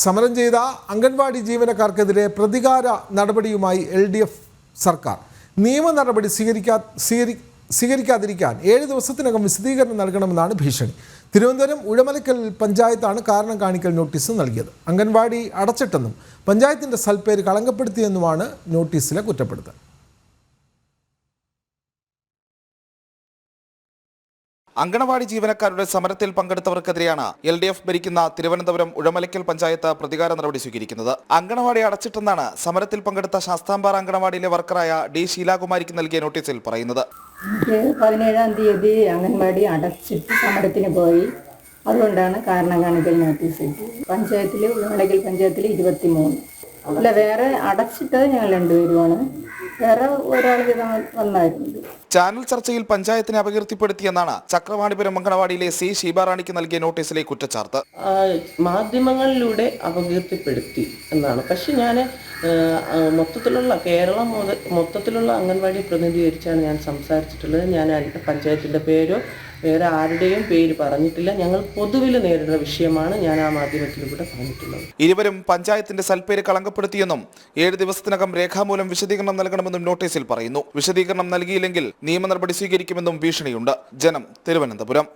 സമരം ചെയ്ത അംഗൻവാടി ജീവനക്കാർക്കെതിരെ പ്രതികാര നടപടിയുമായി LDF സർക്കാർ. നിയമ നടപടി സ്വീകരിക്കാതിരിക്കാൻ 7 ദിവസത്തിനകം വിശദീകരണം നൽകണമെന്നാണ് ഭീഷണി. തിരുവനന്തപുരം ഉഴമലക്കൽ പഞ്ചായത്താണ് കാരണം കാണിക്കൽ നോട്ടീസ് നൽകിയത്. അംഗൻവാടി അടച്ചിട്ടെന്നും പഞ്ചായത്തിൻ്റെ സൽപ്പേര് കളങ്കപ്പെടുത്തിയെന്നുമാണ് നോട്ടീസിലെ കുറ്റപ്പെടുത്തൽ. അങ്കണവാടി ജീവനക്കാരുടെ സമരത്തിൽ പങ്കെടുത്തവർക്കെതിരെയാണ് LDF ഭരിക്കുന്ന തിരുവനന്തപുരം ഉഴമലക്കൽ പഞ്ചായത്ത് പ്രതികാര നടപടി സ്വീകരിക്കുന്നത്. അങ്കണവാടി അടച്ചിട്ടെന്നാണ് സമരത്തിൽ പങ്കെടുത്ത ശാസ്താംപാറ അങ്കണവാടിയിലെ വർക്കറായ D. ശീലാകുമാരിക്ക് നൽകിയ നോട്ടീസിൽ പറയുന്നത്. 17-ാം തീയതി അംഗൻവാടി അടച്ചിട്ട് സമരത്തിന് പോയി. അതുകൊണ്ടാണ് കാരണം കാണിക്കൽ നോട്ടീസ് കിട്ടിയത്. പഞ്ചായത്തിൽ ഉഴമലക്കൽ പഞ്ചായത്തിൽ 23. അല്ല, വേറെ അടച്ചിട്ടത് ഞങ്ങൾ 2 പേരുമാണ്. വേറെ ഒരാൾ വന്നായിരുന്നു. ചാനൽ ചർച്ചയിൽ പഞ്ചായത്തിനെ അപകീർത്തിപ്പെടുത്തിയെന്നാണ് ചക്രവാണിപുരം അങ്കണവാടിയിലെ C. ഷീബാറാണിക്ക് നൽകിയ നോട്ടീസിലെ കുറ്റച്ചാർത്ത്. മാധ്യമങ്ങളിലൂടെ അപകീർത്തിപ്പെടുത്തി എന്നാണ്. പക്ഷെ ഞാൻ മൊത്തത്തിലുള്ള കേരളം മൊത്തത്തിലുള്ള അംഗൻവാടി പ്രതിനിധീകരിച്ചാണ് ഞാൻ സംസാരിച്ചിട്ടുള്ളത്. ഞാൻ പഞ്ചായത്തിൻ്റെ പേരോ വേറെ ആരുടെയും പേര് പറഞ്ഞിട്ടില്ല. ഞങ്ങൾ പൊതുവിൽ നേരിടുന്ന വിഷയമാണ് ഞാൻ ആ മാധ്യമത്തിലൂടെ പറഞ്ഞിട്ടുള്ളത്. ഇരുവരും പഞ്ചായത്തിന്റെ സൽപ്പേര് കളങ്കപ്പെടുത്തിയെന്നും 7 ദിവസത്തിനകം രേഖാമൂലം വിശദീകരണം നൽകണമെന്നും നോട്ടീസിൽ പറയുന്നു. വിശദീകരണം നൽകിയില്ലെങ്കിൽ നിയമ നടപടി സ്വീകരിക്കുമെന്നും ഭീഷണിയുണ്ട്. ജനം, തിരുവനന്തപുരം.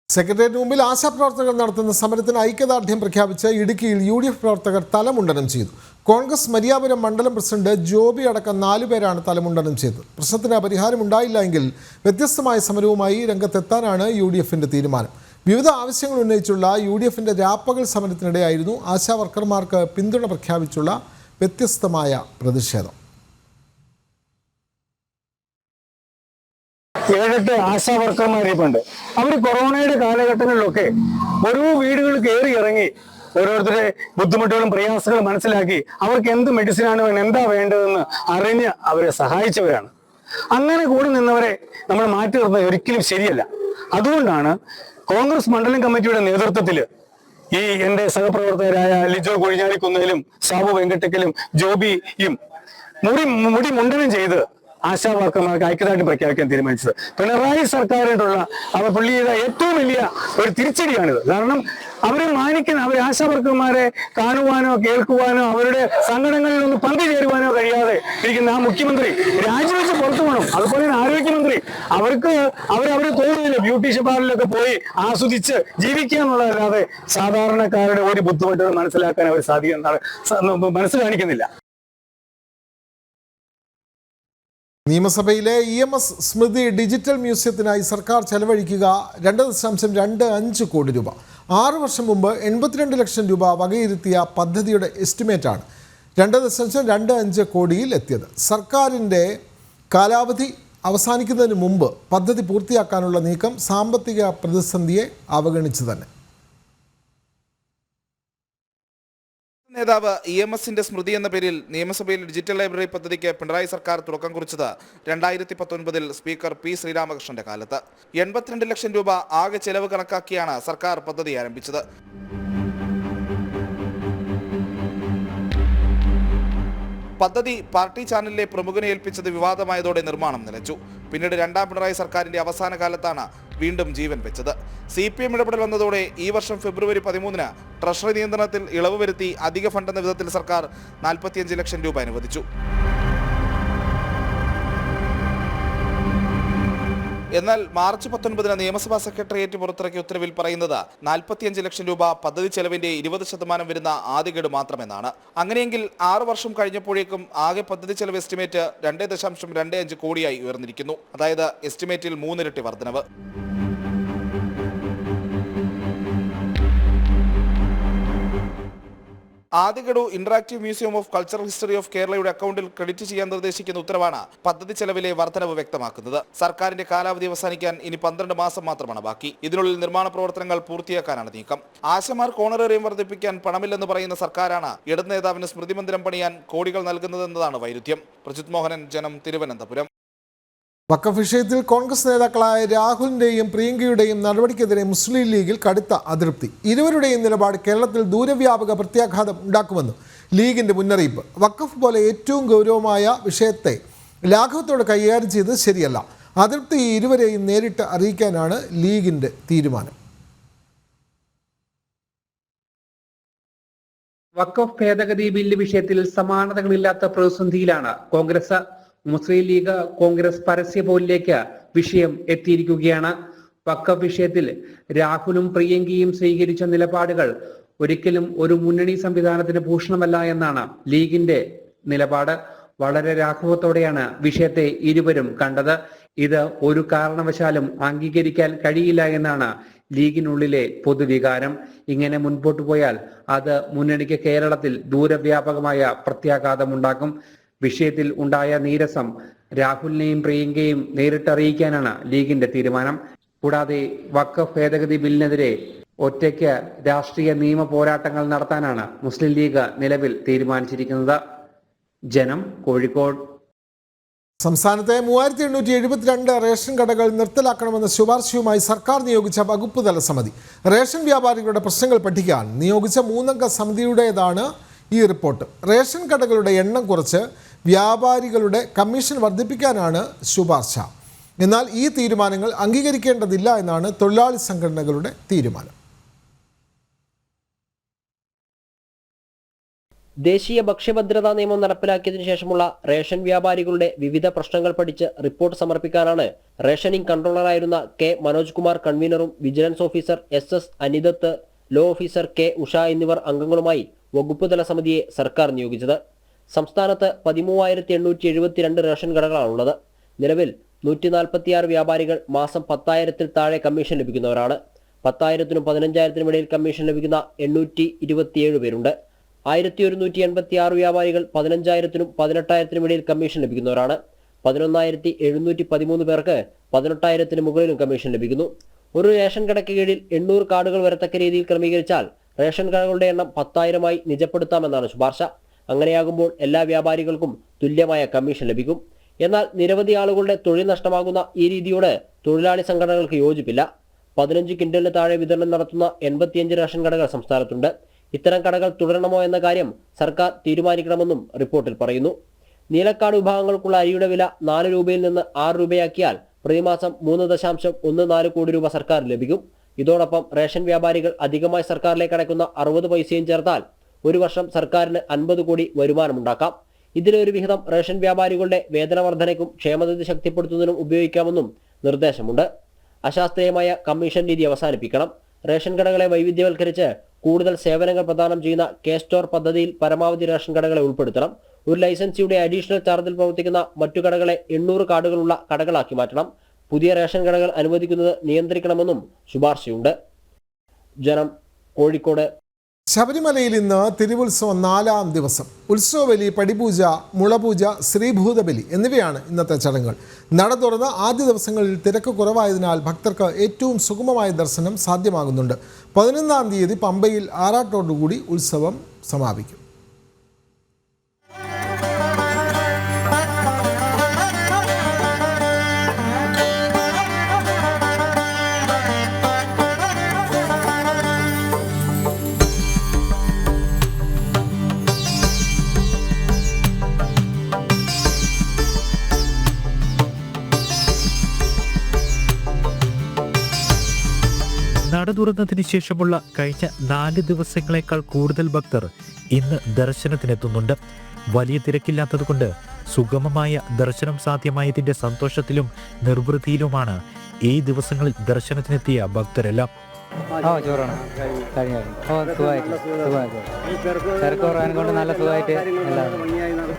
സെക്രട്ടേറിയറ്റ് മുമ്പിൽ ആശാപ്രവർത്തകർ നടത്തുന്ന സമരത്തിന് ഐക്യദാർഢ്യം പ്രഖ്യാപിച്ച് ഇടുക്കിയിൽ UDF പ്രവർത്തകർ തലമുണ്ടനം ചെയ്തു. കോൺഗ്രസ് മരിയാപുരം മണ്ഡലം പ്രസിഡന്റ് ജോബി അടക്കം 4 പേരാണ് തലമുണ്ടനം ചെയ്തത്. പ്രശ്നത്തിന് പരിഹാരമുണ്ടായില്ല എങ്കിൽ വ്യത്യസ്തമായ സമരവുമായി രംഗത്തെത്താനാണ് UDFന്റെ തീരുമാനം. വിവിധ ആവശ്യങ്ങൾ ഉന്നയിച്ചുള്ള UDFന്റെ രാപ്പകൽ സമരത്തിനിടെയായിരുന്നു ആശാവർക്കർമാർക്ക് പിന്തുണ പ്രഖ്യാപിച്ചുള്ള വ്യത്യസ്തമായ പ്രതിഷേധം. 7-8 ആശാ വർക്കർമാരിപ്പുണ്ട്. അവർ കൊറോണയുടെ കാലഘട്ടങ്ങളിലൊക്കെ ഓരോ വീടുകൾ കയറി ഇറങ്ങി ഓരോരുത്തരുടെ ബുദ്ധിമുട്ടുകളും പ്രയാസങ്ങളും മനസ്സിലാക്കി അവർക്ക് എന്ത് മെഡിസിനാണ് എന്താ വേണ്ടതെന്ന് അറിഞ്ഞ് അവരെ സഹായിച്ചവരാണ്. അങ്ങനെ കൂടി നിന്നവരെ നമ്മൾ മാറ്റി നിർത്തുന്നത് ഒരിക്കലും ശരിയല്ല. അതുകൊണ്ടാണ് കോൺഗ്രസ് മണ്ഡലം കമ്മിറ്റിയുടെ നേതൃത്വത്തിൽ ഈ എൻ്റെ സഹപ്രവർത്തകരായ ലിജോ കൊഴിഞ്ഞാലിക്കുന്നതിലും സാബു വെങ്കട്ടക്കലും ജോബിയും മുടി മുണ്ടനം ചെയ്ത് ആശാ വർക്കർമാർക്ക് ഐക്യദാർഢ്യം പ്രഖ്യാപിക്കാൻ തീരുമാനിച്ചത്. പിണറായി സർക്കാരിനുള്ള അവർ പുള്ളിയുടെ ഏറ്റവും വലിയ ഒരു തിരിച്ചടിയാണിത്. കാരണം അവരെ മാനിക്കാൻ, അവരെ ആശാ വർക്കർമാരെ കാണുവാനോ കേൾക്കുവാനോ അവരുടെ സംഘടനകളിൽ ഒന്ന് പങ്കുചേരുവാനോ കഴിയാതെ ഇരിക്കുന്ന ആ മുഖ്യമന്ത്രി രാജിവെച്ച് പുറത്തു പോകണം. അതുപോലെ തന്നെ ആരോഗ്യമന്ത്രി അവര് തോന്നുന്നില്ല ബ്യൂട്ടീഷ്യൻ പാർലറിലൊക്കെ പോയി ആസ്വദിച്ച് ജീവിക്കുക എന്നുള്ളതല്ലാതെ സാധാരണക്കാരുടെ ഒരു ബുദ്ധിമുട്ടുകൾ മനസ്സിലാക്കാൻ അവർ മനസ്സ് കാണിക്കുന്നില്ല. നിയമസഭയിലെ EMS സ്മൃതി ഡിജിറ്റൽ മ്യൂസിയത്തിനായി സർക്കാർ ചെലവഴിക്കുക 2.25 കോടി രൂപ. 6 വർഷം മുമ്പ് 82 ലക്ഷം രൂപ വകയിരുത്തിയ പദ്ധതിയുടെ എസ്റ്റിമേറ്റാണ് 2.25 കോടിയിൽ എത്തിയത്. സർക്കാരിൻ്റെ കാലാവധി അവസാനിക്കുന്നതിന് മുമ്പ് പദ്ധതി പൂർത്തിയാക്കാനുള്ള നീക്കം സാമ്പത്തിക പ്രതിസന്ധിയെ അവഗണിച്ചു തന്നെ. നേതാവ് EMSന്റെ സ്മൃതി എന്ന പേരിൽ നിയമസഭയിൽ ഡിജിറ്റൽ ലൈബ്രറി പദ്ധതിക്ക് പിണറായി സർക്കാർ തുടക്കം കുറിച്ചത് 2019 സ്പീക്കർ P. ശ്രീരാമകൃഷ്ണന്റെ കാലത്ത്. 82 ലക്ഷം രൂപ ആകെ ചെലവ് കണക്കാക്കിയാണ് സർക്കാർ പദ്ധതി ആരംഭിച്ചത്. പദ്ധതി പാർട്ടി ചാനലിലെ പ്രമുഖനെ ഏൽപ്പിച്ചത് വിവാദമായതോടെ നിർമ്മാണം നിലച്ചു. പിന്നീട് 2ാം പിണറായി സർക്കാരിന്റെ അവസാന കാലത്താണ് വീണ്ടും ജീവൻ വെച്ചത്. CPM ഇടപെടൽ വന്നതോടെ ഈ വർഷം ഫെബ്രുവരി 13-ന് ട്രഷറി നിയന്ത്രണത്തിൽ ഇളവ് വരുത്തി അധിക ഫണ്ട് എന്ന വിധത്തിൽ സർക്കാർ 45 ലക്ഷം രൂപ അനുവദിച്ചു. എന്നാൽ മാർച്ച് 19-ന് നിയമസഭാ സെക്രട്ടേറിയറ്റ് പുറത്തിറക്കിയ ഉത്തരവിൽ പറയുന്നത് 45 ലക്ഷം രൂപ പദ്ധതി ചെലവിന്റെ 20% വരുന്ന ആദ്യ ഗഡു മാത്രമെന്നാണ്. അങ്ങനെയെങ്കിൽ 6 വർഷം കഴിഞ്ഞപ്പോഴേക്കും ആകെ പദ്ധതി ചെലവ് എസ്റ്റിമേറ്റ് 2.25 കോടിയായി ഉയർന്നിരിക്കുന്നു. അതായത് എസ്റ്റിമേറ്റിൽ 3 ഇരട്ടി വർധനവ്. ആദ്യ ഗഡു interactive museum of cultural history of കേരളയുടെ അക്കൗണ്ടിൽ ക്രെഡിറ്റ് ചെയ്യാൻ നിർദ്ദേശിക്കുന്ന ഉത്തരവാണ് പദ്ധതി ചെലവിലെ വർധനവ് വ്യക്തമാക്കുന്നത്. സർക്കാരിന്റെ കാലാവധി അവസാനിക്കാൻ ഇനി 12 മാസം മാത്രമാണ് ബാക്കി. ഇതിനുള്ളിൽ നിർമ്മാണ പ്രവർത്തനങ്ങൾ പൂർത്തിയാക്കാനാണ് നീക്കം. ആശമാർക്ക് ഓണറേറിയം വർദ്ധിപ്പിക്കാൻ പണമില്ലെന്ന് പറയുന്ന സർക്കാരാണ് ഇടത് നേതാവിന് സ്മൃതി മന്ദിരം പണിയാൻ കോടികൾ നൽകുന്നതെന്നതാണ് വൈരുദ്ധ്യം. പ്രജിത് മോഹനൻ, ജനം, തിരുവനന്തപുരം. വഖഫ് വിഷയത്തിൽ കോൺഗ്രസ് നേതാക്കളായ രാഹുലിൻ്റെയും പ്രിയങ്കയുടെയും നടപടിക്കെതിരെ മുസ്ലിം ലീഗിൽ കടുത്ത അതൃപ്തി. ഇരുവരുടെയും നിലപാട് കേരളത്തിൽ ദൂരവ്യാപക പ്രത്യാഘാതം ഉണ്ടാക്കുമെന്ന് ലീഗിൻ്റെ മുന്നറിയിപ്പ്. വഖഫ് പോലെ ഏറ്റവും ഗൗരവമായ വിഷയത്തെ ലാഘവത്തോടെ കൈകാര്യം ചെയ്തത് ശരിയല്ല. അതൃപ്തി ഇരുവരെയും നേരിട്ട് അറിയിക്കാനാണ് ലീഗിൻ്റെ തീരുമാനം. വഖഫ് ഭേദഗതി ബില്ല് വിഷയത്തിൽ സമാനതകളില്ലാത്ത പ്രതിസന്ധിയിലാണ് കോൺഗ്രസ്. മുസ്ലിം ലീഗ് കോൺഗ്രസ് പരസ്യപോരിലേക്ക് വിഷയം എത്തിയിരിക്കുകയാണ്. വഖഫ് വിഷയത്തിൽ രാഹുലും പ്രിയങ്കയും സ്വീകരിച്ച നിലപാടുകൾ ഒരിക്കലും ഒരു മുന്നണി സംവിധാനത്തിന് ഭൂഷണമല്ല എന്നാണ് ലീഗിന്റെ നിലപാട്. വളരെ രാഘവത്തോടെയാണ് വിഷയത്തെ ഇരുവരും കണ്ടത്. ഇത് ഒരു കാരണവശാലും അംഗീകരിക്കാൻ കഴിയില്ല എന്നാണ് ലീഗിനുള്ളിലെ പൊതുവികാരം. ഇങ്ങനെ മുൻപോട്ടു പോയാൽ അത് മുന്നണിക്ക് കേരളത്തിൽ ദൂരവ്യാപകമായ പ്രത്യാഘാതമുണ്ടാക്കും. വിഷയത്തിൽ ഉണ്ടായ നീരസം രാഹുലിനെയും പ്രിയങ്കയും നേരിട്ടറിയിക്കാനാണ് ലീഗിന്റെ തീരുമാനം. കൂടാതെ വഖഫ് ഭേദഗതി ബില്ലിനെതിരെ ഒറ്റയ്ക്ക് രാഷ്ട്രീയ നിയമ പോരാട്ടങ്ങൾ നടത്താനാണ് മുസ്ലിം ലീഗ് നിലവിൽ തീരുമാനിച്ചിരിക്കുന്നത്. ജനം, കോഴിക്കോട്. സംസ്ഥാനത്തെ 3872 റേഷൻ കടകൾ നിർത്തലാക്കണമെന്ന ശുപാർശയുമായി സർക്കാർ നിയോഗിച്ച വകുപ്പ് തല സമിതി. റേഷൻ വ്യാപാരികളുടെ പ്രശ്നങ്ങൾ പഠിക്കാൻ നിയോഗിച്ച 3-അംഗ സമിതിയുടേതാണ് ഈ റിപ്പോർട്ട്. റേഷൻ കടകളുടെ എണ്ണം കുറച്ച് വ്യാപാരികളുടെ കമ്മീഷൻ വർദ്ധിപ്പിക്കാനാണ് ശുപാർശ. എന്നാൽ ഈ തീരുമാനങ്ങൾ അംഗീകരിക്കേണ്ടതില്ല എന്നാണ് തൊഴിലാളി സംഘടനകളുടെ തീരുമാനം. ദേശീയ ഭക്ഷ്യഭദ്രതാ നിയമം നടപ്പിലാക്കിയതിനു ശേഷമുള്ള റേഷൻ വ്യാപാരികളുടെ വിവിധ പ്രശ്നങ്ങൾ പഠിച്ച് റിപ്പോർട്ട് സമർപ്പിക്കാനാണ് റേഷനിംഗ് കൺട്രോളറായിരുന്ന കെ മനോജ് കുമാർ കൺവീനറും vigilance officer SS Anidath, law officer K Usha എന്നിവർ അംഗങ്ങളുമായി വകുപ്പ് തല സമിതിയെ സർക്കാർ നിയോഗിച്ചത്. സംസ്ഥാനത്ത് 13,872 റേഷൻ കടകളാണുള്ളത്. നിലവിൽ 146 വ്യാപാരികൾ മാസം 10,000-ൽ താഴെ കമ്മീഷൻ ലഭിക്കുന്നവരാണ്. 10,000-നും 15,000-നും ഇടയിൽ കമ്മീഷൻ ലഭിക്കുന്ന 827 പേരുണ്ട്. 1186 വ്യാപാരികൾ 15,000-നും 18,000-നും ഇടയിൽ കമ്മീഷൻ ലഭിക്കുന്നവരാണ്. 11,713 പേർക്ക് 18,000-ന് മുകളിലും കമ്മീഷൻ ലഭിക്കുന്നു. ഒരു റേഷൻ കടയ്ക്ക് കീഴിൽ 800 കാർഡുകൾ വരത്തക്ക രീതിയിൽ ക്രമീകരിച്ചാൽ റേഷൻ കടകളുടെ എണ്ണം 10,000-ആയി നിജപ്പെടുത്താമെന്നാണ് ശുപാർശ. അങ്ങനെയാകുമ്പോൾ എല്ലാ വ്യാപാരികൾക്കും തുല്യമായ കമ്മീഷൻ ലഭിക്കും. എന്നാൽ നിരവധി ആളുകളുടെ തൊഴിൽ നഷ്ടമാകുന്ന ഈ രീതിയോട് തൊഴിലാളി സംഘടനകൾക്ക് യോജിപ്പില്ല. 15 ക്വിന്റലിന് താഴെ വിതരണം നടത്തുന്ന 85 റേഷൻ കടകൾ സംസ്ഥാനത്തുണ്ട്. ഇത്തരം കടകൾ തുടരണമോ എന്ന കാര്യം സർക്കാർ തീരുമാനിക്കണമെന്നും റിപ്പോർട്ടിൽ പറയുന്നു. നീലക്കാട് വിഭാഗങ്ങൾക്കുള്ള അരിയുടെ വില 4 രൂപയിൽ നിന്ന് 6 രൂപയാക്കിയാൽ പ്രതിമാസം 3.14 കോടി രൂപ സർക്കാർ ലഭിക്കും. ഇതോടൊപ്പം റേഷൻ വ്യാപാരികൾ അധികമായി സർക്കാരിലേക്ക് അടയ്ക്കുന്ന 60 പൈസയും ചേർത്താൽ ഒരു വർഷം സർക്കാരിന് 50 കോടി വരുമാനമുണ്ടാക്കാം. ഇതിലൊരു വിഹിതം റേഷൻ വ്യാപാരികളുടെ വേതന വർധനയ്ക്കും ക്ഷേമനിധി ശക്തിപ്പെടുത്തുന്നതിനും ഉപയോഗിക്കാമെന്നും നിർദ്ദേശമുണ്ട്. അശാസ്ത്രീയമായ കമ്മീഷൻ രീതി അവസാനിപ്പിക്കണം. റേഷൻ കടകളെ വൈവിധ്യവൽക്കരിച്ച് കൂടുതൽ സേവനങ്ങൾ പ്രദാനം ചെയ്യുന്ന K-സ്റ്റോർ പദ്ധതിയിൽ പരമാവധി റേഷൻ കടകളെ ഉൾപ്പെടുത്തണം. ഒരു ലൈസൻസിയുടെ അഡീഷണൽ ചാർജിൽ പ്രവർത്തിക്കുന്ന മറ്റു കടകളെ 800 കാർഡുകളുള്ള കടകളാക്കി മാറ്റണം. പുതിയ റേഷൻ കടകൾ അനുവദിക്കുന്നത് നിയന്ത്രിക്കണമെന്നും ശുപാർശയുണ്ട്. ജനം, കോഴിക്കോട്. ശബരിമലയിൽ ഇന്ന് തിരുവുത്സവം 4-ാം ദിവസം. ഉത്സവബലി, പടിപൂജ, മുളപൂജ, ശ്രീഭൂതബലി എന്നിവയാണ് ഇന്നത്തെ ചടങ്ങുകൾ. നട തുറന്ന ആദ്യ ദിവസങ്ങളിൽ തിരക്ക് കുറവായതിനാൽ ഭക്തർക്ക് ഏറ്റവും സുഗമമായ ദർശനം സാധ്യമാകുന്നുണ്ട്. 11-ാം തീയതി പമ്പയിൽ ആറാട്ടോടുകൂടി ഉത്സവം സമാപിക്കും. നട തുറന്നതിന് ശേഷമുള്ള കഴിഞ്ഞ 4 ദിവസങ്ങളെക്കാൾ കൂടുതൽ ഭക്തർ ഇന്ന് ദർശനത്തിനെത്തുന്നുണ്ട്. വലിയ തിരക്കില്ലാത്തതുകൊണ്ട് സുഗമമായ ദർശനം സാധ്യമായതിൻ്റെ സന്തോഷത്തിലും നിർവൃതിയിലുമാണ് ഈ ദിവസങ്ങളിൽ ദർശനത്തിനെത്തിയ ഭക്തരെല്ലാം.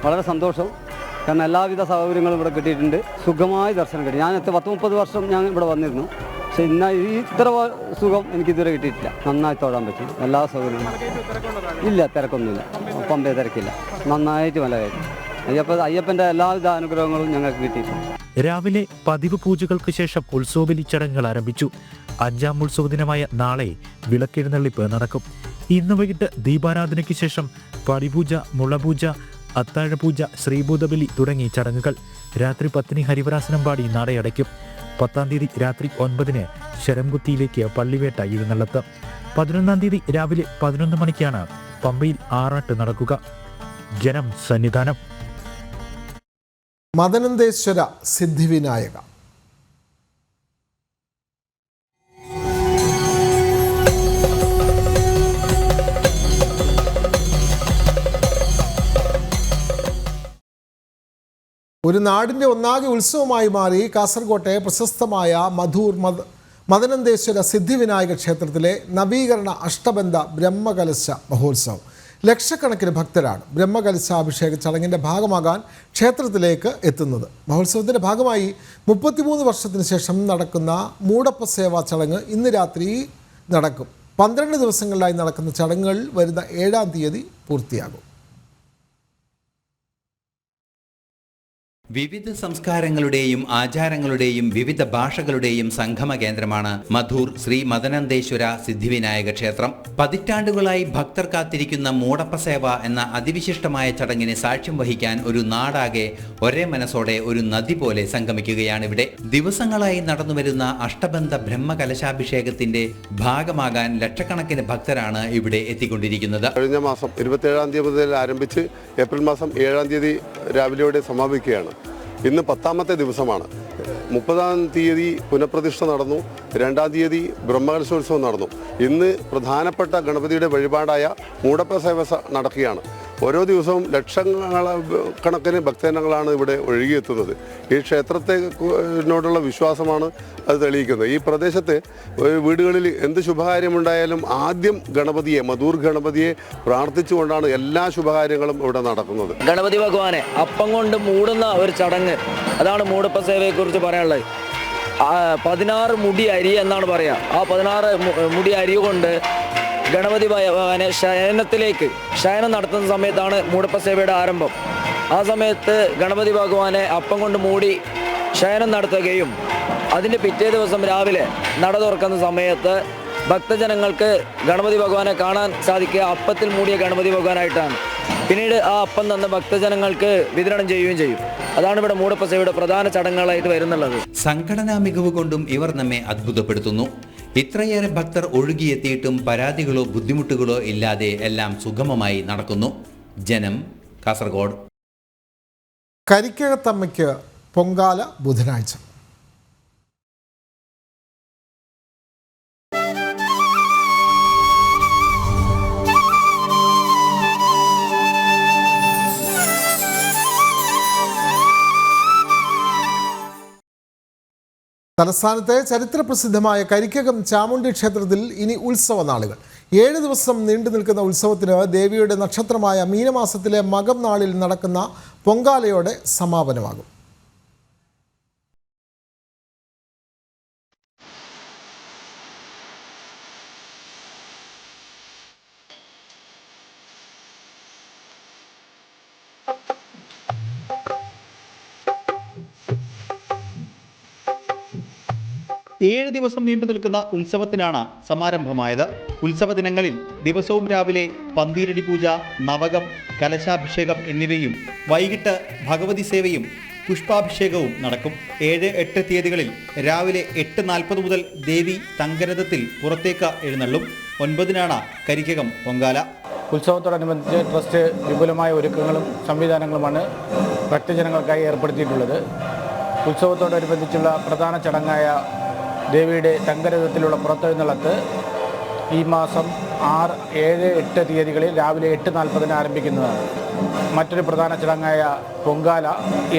വളരെ സന്തോഷം. കാരണം എല്ലാവിധ സൗകര്യങ്ങളും ഇവിടെ കിട്ടിയിട്ടുണ്ട്. സുഖമായ ദർശനം കിട്ടി. ഞാൻ 10-30 വർഷം ഞാൻ ഇവിടെ വന്നിരുന്നു. പക്ഷെ ഇന്ന് ഇത്ര സുഖം എനിക്കിതുവരെ കിട്ടിയിട്ടില്ല. നന്നായി തൊഴാൻ പറ്റി. എല്ലാ സൗകര്യങ്ങളും ഇല്ല, തിരക്കൊന്നുമില്ല. പമ്പേ തിരക്കില്ല. നന്നായിട്ട് മല കയറി. അയ്യപ്പൻ്റെ എല്ലാവിധ അനുഗ്രഹങ്ങളും ഞങ്ങൾക്ക് കിട്ടിയിട്ടുണ്ട്. രാവിലെ പതിവ് പൂജകൾക്ക് ശേഷം ഉത്സവബലി ചടങ്ങുകൾ ആരംഭിച്ചു. 5-ാം ഉത്സവ ദിനമായ നാളെ വിളക്കെഴുന്നള്ളിപ്പ് നടക്കും. ഇന്ന് വൈകിട്ട് ദീപാരാധനയ്ക്ക് ശേഷം പടിപൂജ, മുളപൂജ, അത്താഴപൂജ, ശ്രീഭൂതബലി തുടങ്ങി ചടങ്ങുകൾ. രാത്രി 10-ന് ഹരിവരാസനം പാടി നടയടയ്ക്കും. 10-ാം തീയതി രാത്രി 9-ന് ശരംകുത്തിയിലേക്ക് പള്ളിവേട്ട എഴുന്നള്ളത്ത്. 11-ാം തീയതി രാവിലെ 11 മണിക്കാണ് പമ്പയിൽ ആറാട്ട് നടക്കുക. ജനം, സന്നിധാനം. മദനന്തേശ്വര സിദ്ധിവിനായക. ഒരു നാടിൻ്റെ ഒന്നാകെ ഉത്സവമായി മാറി കാസർകോട്ടെ പ്രശസ്തമായ മദനന്തേശ്വര സിദ്ധിവിനായക ക്ഷേത്രത്തിലെ നവീകരണ അഷ്ടബന്ധ ബ്രഹ്മകലശ മഹോത്സവം. ലക്ഷക്കണക്കിന് ഭക്തരാണ് ബ്രഹ്മകലശാഭിഷേക ചടങ്ങിൻ്റെ ഭാഗമാകാൻ ക്ഷേത്രത്തിലേക്ക് എത്തുന്നത്. മഹോത്സവത്തിൻ്റെ ഭാഗമായി 33 വർഷത്തിന് ശേഷം നടക്കുന്ന മൂടപ്പ സേവാ ചടങ്ങ് ഇന്ന് രാത്രി നടക്കും. 12 ദിവസങ്ങളിലായി നടക്കുന്ന ചടങ്ങുകൾ വരുന്ന 7-ാം തീയതി പൂർത്തിയാകും. വിവിധ സംസ്കാരങ്ങളുടെയും ആചാരങ്ങളുടെയും വിവിധ ഭാഷകളുടെയും സംഗമ കേന്ദ്രമാണ് മധൂർ ശ്രീ മദനന്തേശ്വര സിദ്ധിവിനായക ക്ഷേത്രം. പതിറ്റാണ്ടുകളായി ഭക്തർ കാത്തിരിക്കുന്ന മൂടപ്പ സേവ എന്ന അതിവിശിഷ്ടമായ ചടങ്ങിന് സാക്ഷ്യം വഹിക്കാൻ ഒരു നാടാകെ ഒരേ മനസ്സോടെ ഒരു നദി പോലെ സംഗമിക്കുകയാണ് ഇവിടെ. ദിവസങ്ങളായി നടന്നുവരുന്ന അഷ്ടബന്ധ ബ്രഹ്മകലശാഭിഷേകത്തിന്റെ ഭാഗമാകാൻ ലക്ഷക്കണക്കിന് ഭക്തരാണ് ഇവിടെ എത്തിക്കൊണ്ടിരിക്കുന്നത്. കഴിഞ്ഞ മാസം 27-ാം തീയതി മുതൽ ആരംഭിച്ച് ഏപ്രിൽ മാസം 7-ാം തീയതി രാവിലെയോടെ സമാപിക്കുകയാണ്. ഇന്ന് 10ാമത്തെ ദിവസമാണ്. 30-ാം തീയതി പുനഃപ്രതിഷ്ഠ നടന്നു. 2-ാം തീയതി ബ്രഹ്മകലശോത്സവം നടന്നു. ഇന്ന് പ്രധാനപ്പെട്ട ഗണപതിയുടെ വഴിപാടായ മൂടപ്പ സേവ നടക്കുകയാണ്. ഓരോ ദിവസവും ലക്ഷക്കണക്കിന് ഭക്തജനങ്ങളാണ് ഇവിടെ ഒഴുകിയെത്തുന്നത്. ഈ ക്ഷേത്രത്തിനോടുള്ള വിശ്വാസമാണ് അത് തെളിയിക്കുന്നത്. ഈ പ്രദേശത്തെ വീടുകളിൽ എന്ത് ശുഭകാര്യമുണ്ടായാലും ആദ്യം മധൂർ ഗണപതിയെ പ്രാർത്ഥിച്ചുകൊണ്ടാണ് എല്ലാ ശുഭകാര്യങ്ങളും ഇവിടെ നടക്കുന്നത്. ഗണപതി ഭഗവാനെ അപ്പം കൊണ്ട് മൂടുന്ന ഒരു ചടങ്ങ്, അതാണ് മൂടപ്പ സേവയെക്കുറിച്ച് പറയാനുള്ളത്. 16 മുടി അരി എന്നാണ് പറയുക. ആ 16 മുടി അരി കൊണ്ട് ഗണപതി ഭഗവാനെ ശയനം നടത്തുന്ന സമയത്താണ് മൂടപ്പ സേവയുടെ ആരംഭം. ആ സമയത്ത് ഗണപതി ഭഗവാനെ അപ്പം കൊണ്ട് മൂടി ശയനം നടത്തുകയും അതിൻ്റെ പിറ്റേ ദിവസം രാവിലെ നട തുറക്കുന്ന സമയത്ത് ഭക്തജനങ്ങൾക്ക് ഗണപതി ഭഗവാനെ കാണാൻ സാധിക്കുക അപ്പത്തിൽ മൂടിയ ഗണപതി ഭഗവാനായിട്ടാണ്. പിന്നീട് ആ അപ്പം തന്ന ഭക്തജനങ്ങൾക്ക് വിതരണം ചെയ്യുകയും ചെയ്യും. അതാണ് ഇവിടെ മൂടപ്പ സേവയുടെ പ്രധാന ചടങ്ങുകളായിട്ട് വരുന്നുള്ളത്. സംഘടനാ മികവ് കൊണ്ടും ഇവർ നമ്മെ അത്ഭുതപ്പെടുത്തുന്നു. ഇത്രയേറെ ഭക്തർ ഒഴുകിയെത്തിയിട്ടും പരാതികളോ ബുദ്ധിമുട്ടുകളോ ഇല്ലാതെ എല്ലാം സുഗമമായി നടക്കുന്നു. ജനം, കാസർഗോഡ്. കരിക്കകത്തമ്മയ്ക്ക് പൊങ്കാല ബുധനാഴ്ച. തലസ്ഥാനത്തെ ചരിത്രപ്രസിദ്ധമായ കരിക്കകം ചാമുണ്ഡി ക്ഷേത്രത്തിൽ ഇനി ഉത്സവ നാളുകൾ. 7 ദിവസം നീണ്ടു നിൽക്കുന്ന ഉത്സവത്തിന് ദേവിയുടെ നക്ഷത്രമായ മീനമാസത്തിലെ മകം നാളിൽ നടക്കുന്ന പൊങ്കാലയോടെ സമാപനമാകും. ഏഴ് ദിവസം നീണ്ടു നിൽക്കുന്ന ഉത്സവത്തിനാണ് സമാരംഭമായത്. ഉത്സവ ദിനങ്ങളിൽ ദിവസവും രാവിലെ പന്തീരടി പൂജ, നവകം, കലശാഭിഷേകം എന്നിവയും വൈകിട്ട് ഭഗവതി സേവയും പുഷ്പാഭിഷേകവും നടക്കും. 7-8 തീയതികളിൽ രാവിലെ 8:40 മുതൽ ദേവി തങ്കരഥത്തിൽ പുറത്തേക്ക് എഴുന്നള്ളും. 9-നാണ് കരിക്കകം പൊങ്കാല. ഉത്സവത്തോടനുബന്ധിച്ച് ട്രസ്റ്റ് വിപുലമായ ഒരുക്കങ്ങളും സംവിധാനങ്ങളുമാണ് ഭക്തജനങ്ങൾക്കായി ഏർപ്പെടുത്തിയിട്ടുള്ളത്. ഉത്സവത്തോടനുബന്ധിച്ചുള്ള പ്രധാന ചടങ്ങായ ദേവിയുടെ തങ്കരഥത്തിലുള്ള പുറത്തെഴുന്നള്ളത്ത് ഈ മാസം 6, 7, 8 തീയതികളിൽ രാവിലെ 8:40 ആരംഭിക്കുന്നതാണ്. മറ്റൊരു പ്രധാന ചടങ്ങായ പൊങ്കാല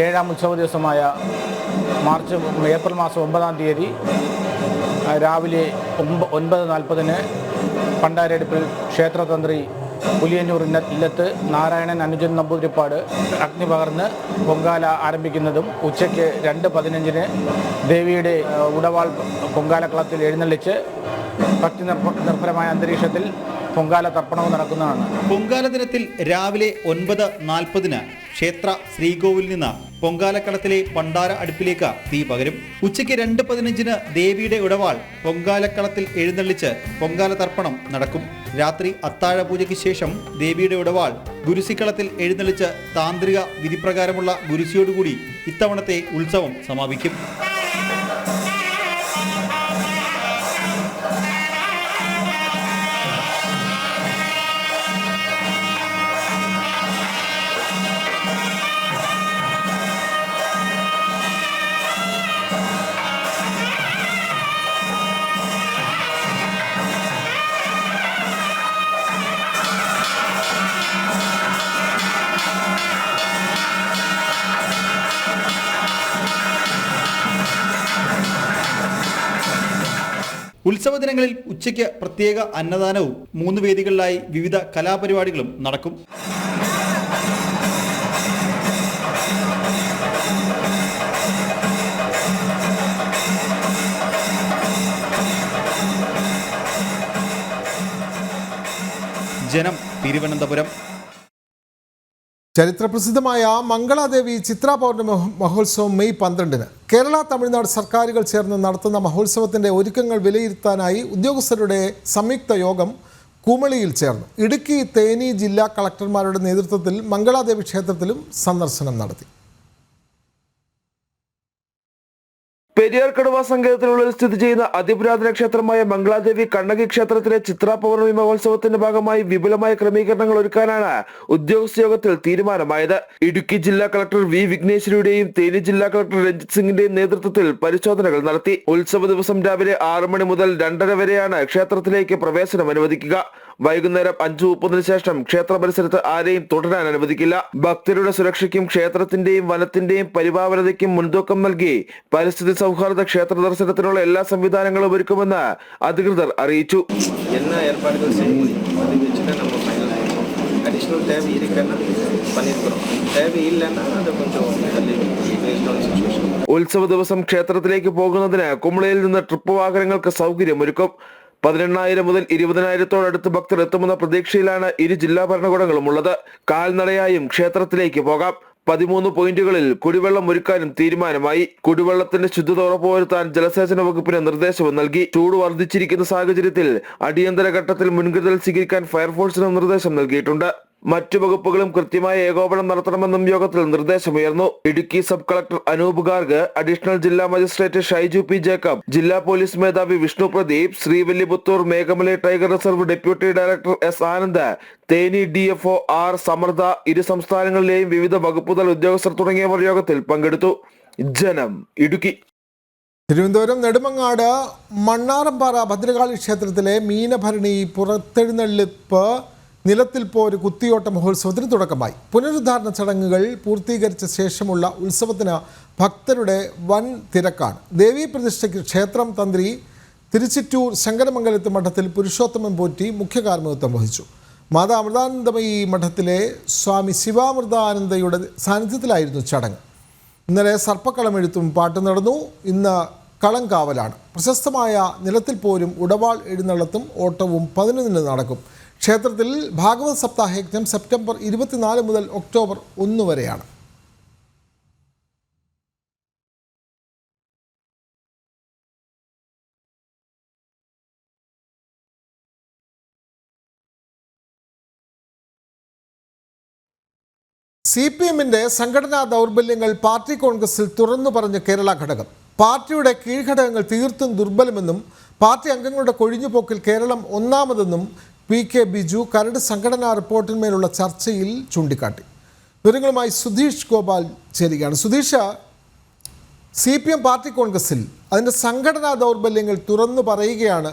7-ാം ഉത്സവ ദിവസമായ ഏപ്രിൽ മാസം 9-ാം തീയതി രാവിലെ 9:40 പണ്ടാരടുപ്പിൽ ക്ഷേത്രതന്ത്രി പുലിയന്നൂർ ഇല്ലത്ത് നാരായണൻ അനുജൻ നമ്പൂതിരിപ്പാട് അഗ്നി പകർന്ന് പൊങ്കാല ആരംഭിക്കുന്നതും ഉച്ചയ്ക്ക് 2:15 ദേവിയുടെ ഉടവാൾ പൊങ്കാലക്കളത്തിൽ എഴുന്നള്ളിച്ച് ഭക്തി നിർഭരമായ അന്തരീക്ഷത്തിൽ പൊങ്കാല തർപ്പണവും നടക്കുന്നതാണ്. പൊങ്കാല ദിനത്തിൽ രാവിലെ 9:40 ക്ഷേത്ര ശ്രീകോവിൽ നിന്ന് പൊങ്കാലക്കളത്തിലെ പണ്ടാര അടുപ്പിലേക്ക് തീ പകരും. ഉച്ചയ്ക്ക് 2:15 ദേവിയുടെ ഉടവാൾ പൊങ്കാലക്കളത്തിൽ എഴുന്നള്ളിച്ച് പൊങ്കാല തർപ്പണം നടക്കും. രാത്രി അത്താഴ പൂജയ്ക്ക് ശേഷം ദേവിയുടെ ഉടവാൾ ഗുരുസിക്കളത്തിൽ എഴുന്നള്ളിച്ച് താന്ത്രിക വിധിപ്രകാരമുള്ള ഗുരുസിയോടുകൂടി ഇത്തവണത്തെ ഉത്സവം സമാപിക്കും. ഉത്സവ ദിനങ്ങളിൽ ഉച്ചയ്ക്ക് പ്രത്യേക അന്നദാനവും 3 വേദികളിലായി വിവിധ കലാപരിപാടികളും നടക്കും. ജനം, തിരുവനന്തപുരം. ചരിത്രപ്രസിദ്ധമായ മംഗളാദേവി ചിത്ര പൗർണമി മഹോത്സവം മെയ് 12-ന് കേരള തമിഴ്നാട് സർക്കാരുകൾ ചേർന്ന് നടത്തുന്ന മഹോത്സവത്തിൻ്റെ ഒരുക്കങ്ങൾ വിലയിരുത്താനായി ഉദ്യോഗസ്ഥരുടെ സംയുക്ത യോഗം കുമളിയിൽ ചേർന്നു. ഇടുക്കി, തേനി ജില്ലാ കളക്ടർമാരുടെ നേതൃത്വത്തിൽ മംഗളാദേവി ക്ഷേത്രത്തിലും സന്ദർശനം നടത്തി. പെരിയാർ കടുവ സങ്കേതത്തിനുള്ളിൽ സ്ഥിതി ചെയ്യുന്ന അതിപുരാതന ക്ഷേത്രമായ മംഗളാദേവി കണ്ണകി ക്ഷേത്രത്തിലെ ചിത്ര പൗർണമി മഹോത്സവത്തിന്റെ ഭാഗമായി വിപുലമായ ക്രമീകരണങ്ങൾ ഒരുക്കാനാണ് ഉദ്യോഗസ്ഥ യോഗത്തിൽ തീരുമാനമായത്. ഇടുക്കി ജില്ലാ കളക്ടർ വി വിഘ്നേശ്വരിയുടെയും തേനി ജില്ലാ കളക്ടർ രഞ്ജിത് സിംഗിന്റെയും നേതൃത്വത്തിൽ പരിശോധനകൾ നടത്തി. ഉത്സവ ദിവസം രാവിലെ 6 മണി മുതൽ 2:30 വരെയാണ് ക്ഷേത്രത്തിലേക്ക് പ്രവേശനം അനുവദിക്കുക. വൈകുന്നേരം 5:30 ശേഷം ക്ഷേത്ര പരിസരത്ത് ആരെയും തുടരാൻ അനുവദിക്കില്ല. ഭക്തരുടെ സുരക്ഷയ്ക്കും ക്ഷേത്രത്തിന്റെയും വനത്തിന്റെയും പരിപാവനതയ്ക്കും മുൻതൂക്കം നൽകി പരിസ്ഥിതി സൗഹാർദ്ദ ക്ഷേത്ര ദർശനത്തിനുള്ള എല്ലാ സംവിധാനങ്ങളും ഒരുക്കുമെന്ന് അധികൃതർ അറിയിച്ചു. ഉത്സവ ദിവസം ക്ഷേത്രത്തിലേക്ക് പോകുന്നതിന് കുമളിയിൽ നിന്ന് ട്രിപ്പ് വാഹനങ്ങൾക്ക് സൗകര്യമൊരുക്കും. 18,000 മുതൽ 20,000-ഓടടുത്ത് ഭക്തർ എത്തുമെന്ന പ്രതീക്ഷയിലാണ് ഇരു ജില്ലാ ഭരണകൂടങ്ങളും ഉള്ളത്. കാൽനടയായും ക്ഷേത്രത്തിലേക്ക് പോകാം. 13 പോയിന്റുകളിൽ കുടിവെള്ളം ഒരുക്കാനും തീരുമാനമായി. കുടിവെള്ളത്തിന്റെ ശുദ്ധത ഉറപ്പുവരുത്താൻ ജലസേചന വകുപ്പിന് നിർദ്ദേശവും നൽകി. ചൂട് വർദ്ധിച്ചിരിക്കുന്ന സാഹചര്യത്തിൽ അടിയന്തര ഘട്ടത്തിൽ മുൻകരുതൽ സ്വീകരിക്കാൻ ഫയർഫോഴ്സിനും നിർദ്ദേശം നൽകിയിട്ടുണ്ട്. മറ്റു വകുപ്പുകളും കൃത്യമായ ഏകോപനം നടത്തണമെന്നും യോഗത്തിൽ നിർദ്ദേശമുയർന്നു. Idukki sub collector Anoop Garg, additional ജില്ലാ മജിസ്ട്രേറ്റ് ഷൈജു പി ജേക്കബ്, ജില്ലാ പോലീസ് മേധാവി Vishnu Pradeep, Srivilliputhur Meghamalai tiger reserve deputy director S Anand, Theni DFO R Samriddha, ഇരു സംസ്ഥാനങ്ങളിലെയും വിവിധ വകുപ്പുതല ഉദ്യോഗസ്ഥർ തുടങ്ങിയവർ യോഗത്തിൽ പങ്കെടുത്തു. ജനം, ഇടുക്കി. തിരുവനന്തപുരം നെടുമങ്ങാട് മണ്ണാറമ്പാറ ഭദ്രകാളി ക്ഷേത്രത്തിലെ മീനഭരണി പുറത്തെഴുന്നള്ളിപ്പ് നിലത്തിൽ പോര് കുത്തിയോട്ട മഹോത്സവത്തിന് തുടക്കമായി. പുനരുദ്ധാരണ ചടങ്ങുകൾ പൂർത്തീകരിച്ച ശേഷമുള്ള ഉത്സവത്തിന് ഭക്തരുടെ വൻ തിരക്കാണ്. ദേവീ പ്രതിഷ്ഠയ്ക്ക് ക്ഷേത്രം തന്ത്രി തിരുച്ചിറ്റൂർ ശങ്കരമംഗലത്ത് മഠത്തിൽ പുരുഷോത്തമൻ പോറ്റി മുഖ്യ കാർമ്മികത്വം വഹിച്ചു. മാതാ അമൃതാനന്ദമയി മഠത്തിലെ സ്വാമി ശിവാമൃതാനന്ദയുടെ സാന്നിധ്യത്തിലായിരുന്നു ചടങ്ങ്. ഇന്നലെ സർപ്പക്കളമെഴുത്തും പാട്ടും നടന്നു. ഇന്ന് കളം കാവലാണ്. പ്രശസ്തമായ നിലത്തിൽ പോരും ഉടവാൾ എഴുന്നള്ളത്തും ഓട്ടവും 11-ന് നടക്കും. ക്ഷേത്രത്തിൽ ഭാഗവത സപ്താഹയജ്ഞം സെപ്റ്റംബർ 24 മുതൽ ഒക്ടോബർ 1 വരെയാണ്. CPM-ന്റെ സംഘടനാ ദൗർബല്യങ്ങൾ പാർട്ടി കോൺഗ്രസിൽ തുറന്നു പറഞ്ഞ കേരള ഘടകം. പാർട്ടിയുടെ കീഴ്ഘടകങ്ങൾ തീർത്തും ദുർബലമെന്നും പാർട്ടി അംഗങ്ങളുടെ കൊഴിഞ്ഞുപോക്കിൽ കേരളം ഒന്നാമതെന്നും PK ബിജു കരട് സംഘടനാ റിപ്പോർട്ടിന്മേലുള്ള ചർച്ചയിൽ ചൂണ്ടിക്കാട്ടി. വിവരങ്ങളുമായി സുധീഷ് ഗോപാൽ ചേരുകയാണ്. സുധീഷ്, CPM പാർട്ടി കോൺഗ്രസിൽ അതിൻ്റെ സംഘടനാ ദൗർബല്യങ്ങൾ തുറന്നു പറയുകയാണ്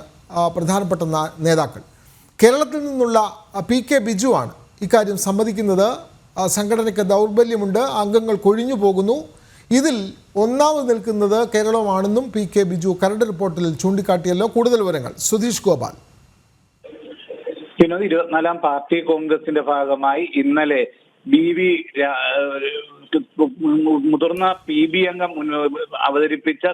പ്രധാനപ്പെട്ട നേതാക്കൾ. കേരളത്തിൽ നിന്നുള്ള PK ബിജു ആണ് ഇക്കാര്യം സമ്മതിക്കുന്നത്. സംഘടനയ്ക്ക് ദൗർബല്യമുണ്ട്, അംഗങ്ങൾ കൊഴിഞ്ഞു പോകുന്നു. ഇതിൽ ഒന്നാമത് നിൽക്കുന്നത് കേരളമാണെന്നും PK ബിജു കരട് റിപ്പോർട്ടിൽ ചൂണ്ടിക്കാട്ടിയല്ലോ. കൂടുതൽ വിവരങ്ങൾ സുധീഷ് ഗോപാൽ. 24-ാം പാർട്ടി കോൺഗ്രസിന്റെ ഭാഗമായി ഇന്നലെ മുതിർന്ന PB അംഗം അവതരിപ്പിച്ച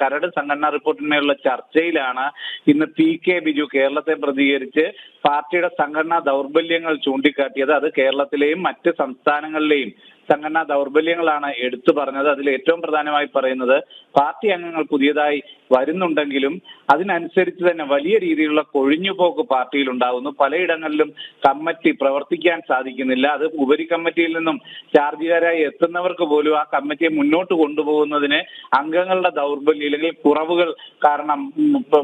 കരട് സംഘടനാ റിപ്പോർട്ടിന്മേലുള്ള ചർച്ചയിലാണ് ഇന്ന് PK ബിജു കേരളത്തെ പ്രതികരിച്ച് പാർട്ടിയുടെ സംഘടനാ ദൗർബല്യങ്ങൾ ചൂണ്ടിക്കാട്ടിയത്. അത് കേരളത്തിലെയും മറ്റ് സംസ്ഥാനങ്ങളിലെയും സംഘടനാ ദൗർബല്യങ്ങളാണ് എടുത്തു പറഞ്ഞത്. അതിൽ ഏറ്റവും പ്രധാനമായി പറയുന്നത് പാർട്ടി അംഗങ്ങൾ പുതിയതായി വരുന്നുണ്ടെങ്കിലും അതിനനുസരിച്ച് തന്നെ വലിയ രീതിയിലുള്ള കൊഴിഞ്ഞുപോക്ക് പാർട്ടിയിൽ ഉണ്ടാകുന്നു. പലയിടങ്ങളിലും കമ്മിറ്റി പ്രവർത്തിക്കാൻ സാധിക്കുന്നില്ല. അത് ഉപരി കമ്മിറ്റിയിൽ നിന്നും ചാർജുകാരായി എത്തുന്നവർക്ക് പോലും ആ കമ്മിറ്റിയെ മുന്നോട്ട് കൊണ്ടുപോകുന്നതിന് അംഗങ്ങളുടെ ദൗർബല്യം അല്ലെങ്കിൽ കുറവുകൾ കാരണം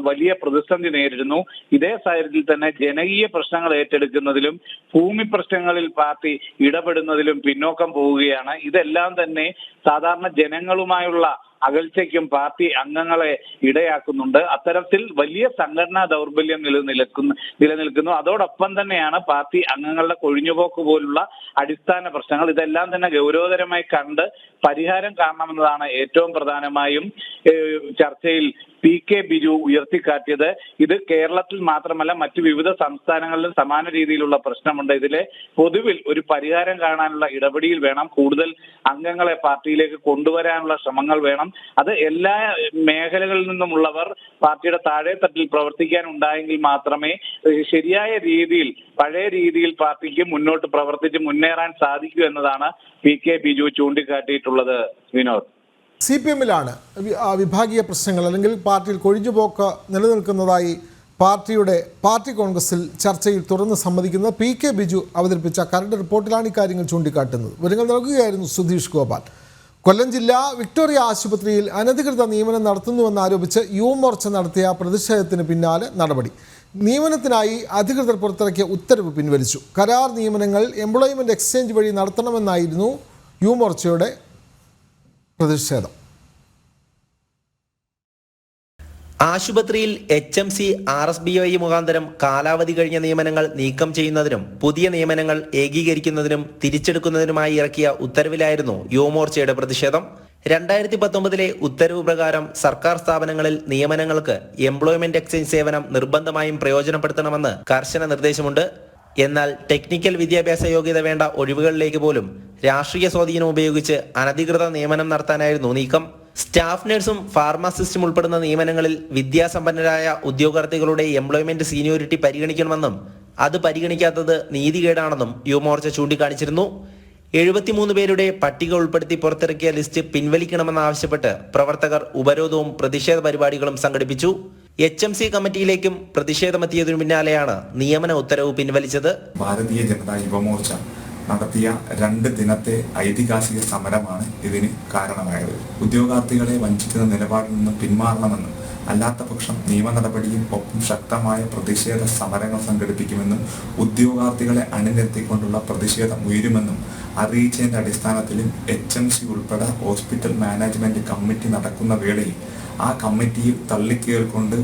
വലിയ പ്രതിസന്ധി നേരിടുന്നു. ഇതേ സാഹചര്യത്തിൽ തന്നെ ജനകീയ പ്രശ്നങ്ങൾ ഏറ്റെടുക്കുന്നതിലും ഭൂമി പ്രശ്നങ്ങളിൽ പാർട്ടി ഇടപെടുന്നതിലും പിന്നോക്കം പോവുകയാണ്. ഇതെല്ലാം തന്നെ സാധാരണ ജനങ്ങളുമായുള്ള അകൽച്ചയ്ക്കും പാർട്ടി അംഗങ്ങളെ ഇടയാക്കുന്നുണ്ട്. അത്തരത്തിൽ വലിയ സംഘടനാ ദൗർബല്യം നിലനിൽക്കുന്നു. അതോടൊപ്പം തന്നെയാണ് പാർട്ടി അംഗങ്ങളുടെ കൊഴിഞ്ഞുപോക്ക് പോലുള്ള അടിസ്ഥാന പ്രശ്നങ്ങൾ. ഇതെല്ലാം തന്നെ ഗൗരവതരമായി കണ്ട് പരിഹാരം കാണണമെന്നതാണ് ഏറ്റവും പ്രധാനമായും ചർച്ചയിൽ PK ബിജു ഉയർത്തിക്കാട്ടിയത്. ഇത് കേരളത്തിൽ മാത്രമല്ല മറ്റു വിവിധ സംസ്ഥാനങ്ങളിലും സമാന രീതിയിലുള്ള പ്രശ്നമുണ്ട്. ഇതിലെ പൊതുവിൽ ഒരു പരിഹാരം കാണാനുള്ള ഇടപെടൽ വേണം. കൂടുതൽ അംഗങ്ങളെ പാർട്ടിയിലേക്ക് കൊണ്ടുവരാനുള്ള ശ്രമങ്ങൾ വേണം. അത് എല്ലാ മേഖലകളിൽ നിന്നുമുള്ളവർ പാർട്ടിയുടെ താഴെത്തട്ടിൽ പ്രവർത്തിക്കാൻ ഉണ്ടായെങ്കിൽ മാത്രമേ ശരിയായ രീതിയിൽ പഴയ രീതിയിൽ പാർട്ടിക്ക് മുന്നോട്ട് പ്രവർത്തിച്ച് മുന്നേറാൻ സാധിക്കൂ എന്നതാണ് PK ബിജു ചൂണ്ടിക്കാട്ടിയിട്ടുള്ളത്. വിനോദ്, CPM-ലാണ് വിഭാഗീയ പ്രശ്നങ്ങൾ അല്ലെങ്കിൽ പാർട്ടിയിൽ കൊഴിഞ്ഞുപോക്ക് നിലനിൽക്കുന്നതായി പാർട്ടി കോൺഗ്രസിൽ ചർച്ചയിൽ തുറന്ന് സമ്മതിക്കുന്നത് PK ബിജു അവതരിപ്പിച്ച കരട് റിപ്പോർട്ടിലാണ് ഇക്കാര്യങ്ങൾ ചൂണ്ടിക്കാട്ടുന്നത്. വിവരങ്ങൾ നൽകുകയായിരുന്നു സുധീഷ് ഗോപാൽ. കൊല്ലം ജില്ലാ വിക്ടോറിയ ആശുപത്രിയിൽ അനധികൃത നിയമനം നടത്തുന്നുവെന്നാരോപിച്ച് യുവമോർച്ച നടത്തിയ പ്രതിഷേധത്തിന് പിന്നാലെ നടപടി. നിയമനത്തിനായി അധികൃതർ പുറത്തിറക്കിയ ഉത്തരവ് പിൻവലിച്ചു. കരാർ നിയമനങ്ങൾ എംപ്ലോയ്മെൻറ്റ് എക്സ്ചേഞ്ച് വഴി നടത്തണമെന്നായിരുന്നു യുവമോർച്ചയുടെ പ്രതിഷേധം. ആശുപത്രിയിൽ HMC RSBI മുഖാന്തരം കാലാവധി കഴിഞ്ഞ നിയമനങ്ങൾ നീക്കം ചെയ്യുന്നതിനും പുതിയ നിയമനങ്ങൾ ഏകീകരിക്കുന്നതിനും തിരിച്ചെടുക്കുന്നതിനുമായി ഇറക്കിയ ഉത്തരവിലായിരുന്നു യുവമോർച്ചയുടെ പ്രതിഷേധം. 2019 ഉത്തരവ് പ്രകാരം സർക്കാർ സ്ഥാപനങ്ങളിൽ നിയമനങ്ങൾക്ക് എംപ്ലോയ്മെന്റ് എക്സ്ചേഞ്ച് സേവനം നിർബന്ധമായും പ്രയോജനപ്പെടുത്തണമെന്ന് കർശന നിർദ്ദേശമുണ്ട്. എന്നാൽ ടെക്നിക്കൽ വിദ്യാഭ്യാസ യോഗ്യത വേണ്ട ഒഴിവുകളിലേക്ക് പോലും രാഷ്ട്രീയ സ്വാധീനം ഉപയോഗിച്ച് അനധികൃത നിയമനം നടത്താനായിരുന്നു നീക്കം. സ്റ്റാഫ് നഴ്സും ഫാർമസിസ്റ്റും ഉൾപ്പെടുന്ന നിയമനങ്ങളിൽ വിദ്യാസമ്പന്നരായ ഉദ്യോഗാർത്ഥികളുടെ എംപ്ലോയ്മെന്റ് സീനിയോറിറ്റി പരിഗണിക്കണമെന്നും അത് പരിഗണിക്കാത്തത് നീതികേടാണെന്നും യുവമോർച്ച ചൂണ്ടിക്കാണിച്ചിരുന്നു. 73 പേരുടെ പട്ടിക ഉൾപ്പെടുത്തി പുറത്തിറക്കിയ ലിസ്റ്റ് പിൻവലിക്കണമെന്നാവശ്യപ്പെട്ട് പ്രവർത്തകർ ഉപരോധവും പ്രതിഷേധ പരിപാടികളും സംഘടിപ്പിച്ചു. HMC കമ്മിറ്റിയിലേക്കും പ്രതിഷേധമെത്തിയതിനു പിന്നാലെയാണ് നിയമന ഉത്തരവ് പിൻവലിച്ചത്. ഭാരതീയ ജനതാ യുവമോർച്ച നടത്തിയ 2 ദിനത്തെ ഐതിഹാസിക സമരമാണ് ഇതിന് കാരണമായത്. ഉദ്യോഗാർത്ഥികളെ വഞ്ചിക്കുന്ന നിലപാടിൽ നിന്ന് പിന്മാറണമെന്നും അല്ലാത്ത പക്ഷം നിയമ നടപടിയും ഒപ്പം ശക്തമായ പ്രതിഷേധ സമരങ്ങൾ സംഘടിപ്പിക്കുമെന്നും ഉദ്യോഗാർത്ഥികളെ അണിനിരത്തിക്കൊണ്ടുള്ള പ്രതിഷേധം ഉയരുമെന്നും അറിയിച്ചതിന്റെ അടിസ്ഥാനത്തിലും HMC ഉൾപ്പെടെ ഹോസ്പിറ്റൽ മാനേജ്മെന്റ് കമ്മിറ്റി നടക്കുന്ന വേളയിൽ ആ കമ്മിറ്റിയിൽ തള്ളിക്കേൾക്കൊണ്ട്